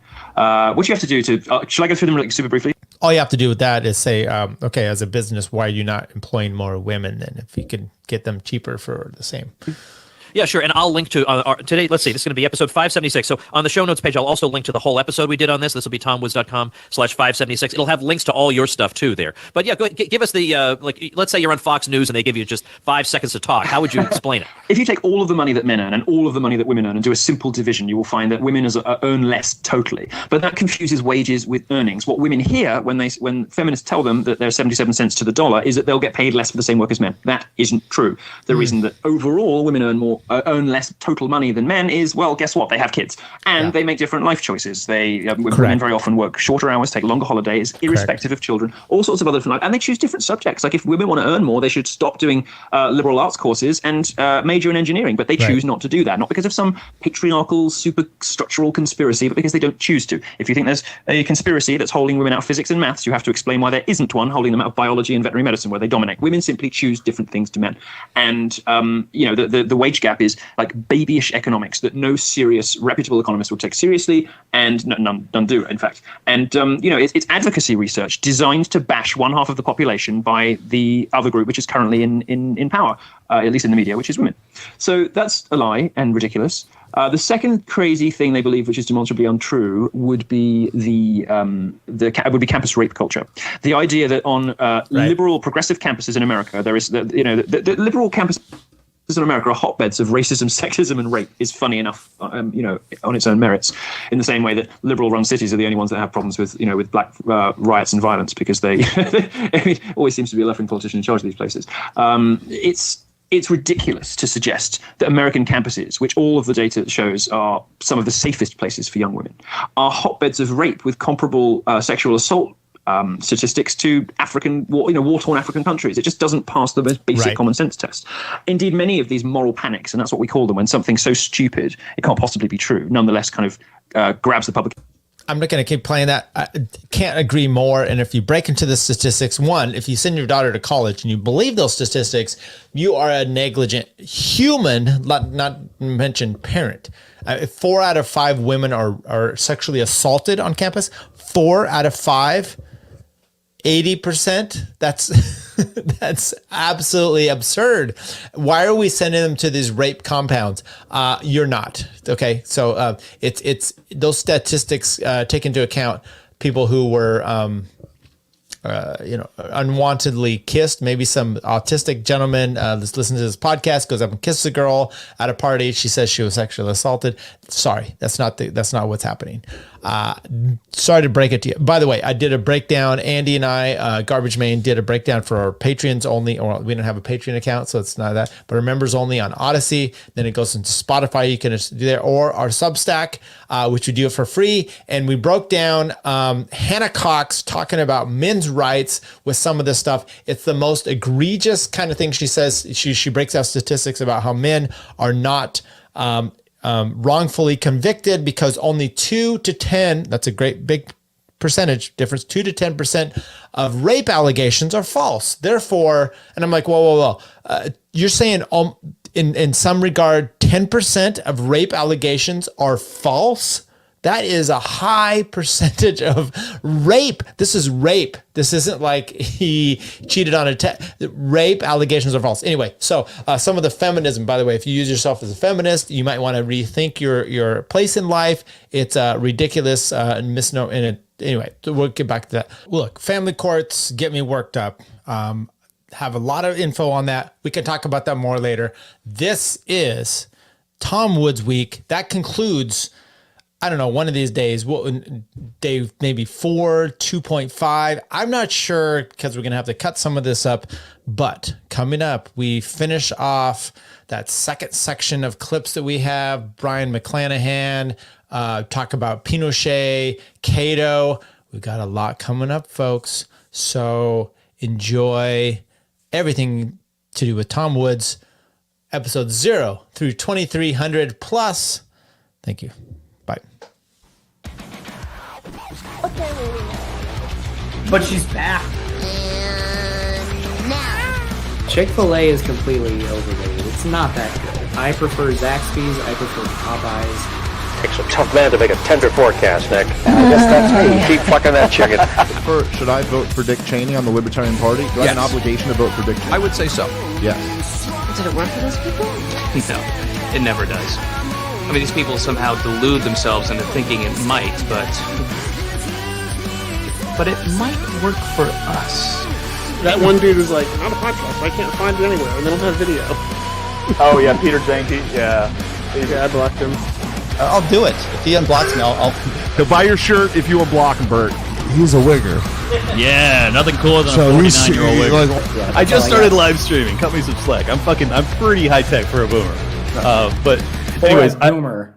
What you have to do shall I go through them super briefly? All you have to do with that is say, okay, as a business, why are you not employing more women than if you can get them cheaper for the same? Yeah, sure. And I'll link to today. Let's see. This is going to be episode 576. So on the show notes page, I'll also link to the whole episode we did on this. This will be tomwoods.com/576. It'll have links to all your stuff too there. But yeah, go ahead, give us the let's say you're on Fox News and they give you just 5 seconds to talk. How would you explain it? If you take all of the money that men earn and all of the money that women earn and do a simple division, you will find that women earn less totally. But that confuses wages with earnings. What women hear when feminists tell them that they're 77 cents to the dollar is that they'll get paid less for the same work as men. That isn't true. The reason that overall women earn less total money than men is, well, guess what? They have kids and they make different life choices. Women very often work shorter hours, take longer holidays, irrespective of children, all sorts of other different life, and they choose different subjects. Like if women want to earn more, they should stop doing liberal arts courses and major in engineering, but they choose not to do that, not because of some patriarchal superstructural conspiracy, but because they don't choose to. If you think there's a conspiracy that's holding women out of physics and maths, you have to explain why there isn't one holding them out of biology and veterinary medicine, where they dominate. Women simply choose different things to men. And the wage gap is like babyish economics that no serious reputable economist will take seriously, and none do, in fact. And it's advocacy research designed to bash one half of the population by the other group, which is currently in power, at least in the media, which is women. So that's a lie and ridiculous. The second crazy thing they believe, which is demonstrably untrue, would be would be campus rape culture. The idea that on liberal progressive campuses in America, there is the liberal campuses in America are hotbeds of racism, sexism, and rape is funny enough, on its own merits. In the same way that liberal-run cities are the only ones that have problems with black riots and violence, because they always seems to be a left-wing politician in charge of these places. It's ridiculous to suggest that American campuses, which all of the data shows are some of the safest places for young women, are hotbeds of rape with comparable sexual assault statistics to war-torn African countries. It just doesn't pass the most basic common sense test. Indeed, many of these moral panics, and that's what we call them, when something so stupid it can't possibly be true, nonetheless kind of grabs the public. I'm not going to keep playing that. I can't agree more. And if you break into the statistics, one, if you send your daughter to college and you believe those statistics, you are a negligent human, not mention parent. 4 out of 5 women are sexually assaulted on campus. 4 out of 5. 80%. That's absolutely absurd. Why are we sending them to these rape compounds? You're not. Okay. So it's those statistics take into account people who were unwantedly kissed. Maybe some autistic gentleman that's listening to this podcast goes up and kisses a girl at a party. She says she was sexually assaulted. Sorry, that's not what's happening. Sorry to break it to you. By the way, I did a breakdown. Andy and I, Garbage Main, did a breakdown for our Patreons only, or we don't have a Patreon account, so it's not that, but our members only on Odyssey. Then it goes into Spotify. You can do there, or our Substack, which we do it for free. And we broke down Hannah Cox talking about men's rights with some of this stuff. It's the most egregious kind of thing. She says she breaks out statistics about how men are not wrongfully convicted because only 2 to 10, that's a great big percentage difference, 2 to 10% of rape allegations are false. Therefore, and I'm like, whoa. You're saying in some regard, 10% of rape allegations are false? That is a high percentage of rape. This is rape. This isn't like he cheated on a test. Rape allegations are false. Anyway, so some of the feminism, by the way, if you use yourself as a feminist, you might want to rethink your place in life. It's ridiculous and misnomer. And anyway, we'll get back to that. Look, family courts get me worked up. Have a lot of info on that. We can talk about that more later. This is Tom Woods Week. That concludes, I don't know, one of these days, day maybe 4, 2.5. I'm not sure because we're going to have to cut some of this up. But coming up, we finish off that second section of clips that we have. Brian McClanahan, talk about Pinochet, Cato. We've got a lot coming up, folks. So enjoy everything to do with Tom Woods, episode 0 through 2300 plus. Thank you. Bye. But she's back. Chick-fil-A is completely overrated. It's not that good. I prefer Zaxby's. I prefer Popeyes. Takes a tough man to make a tender forecast, Nick. I guess that's me. Keep fucking that chicken. Should I vote for Dick Cheney on the Libertarian Party? Do I have an obligation to vote for Dick Cheney? I would say so. Yes. Did it work for those people? No. It never does. I mean, these people somehow delude themselves into thinking it might, but it might work for us. That one dude is like, not a podcast. I can't find it anywhere, and they don't have video. Oh yeah, Peter Janke. Yeah. Yeah, I blocked him. I'll do it. If he unblocks me, I'll He'll buy your shirt if you unblock him, Bert. He's a wigger. Yeah, nothing cooler than a 49-year-old wigger. I just started live streaming. Cut me some slack. I'm pretty high tech for a boomer. But anyways, boomer.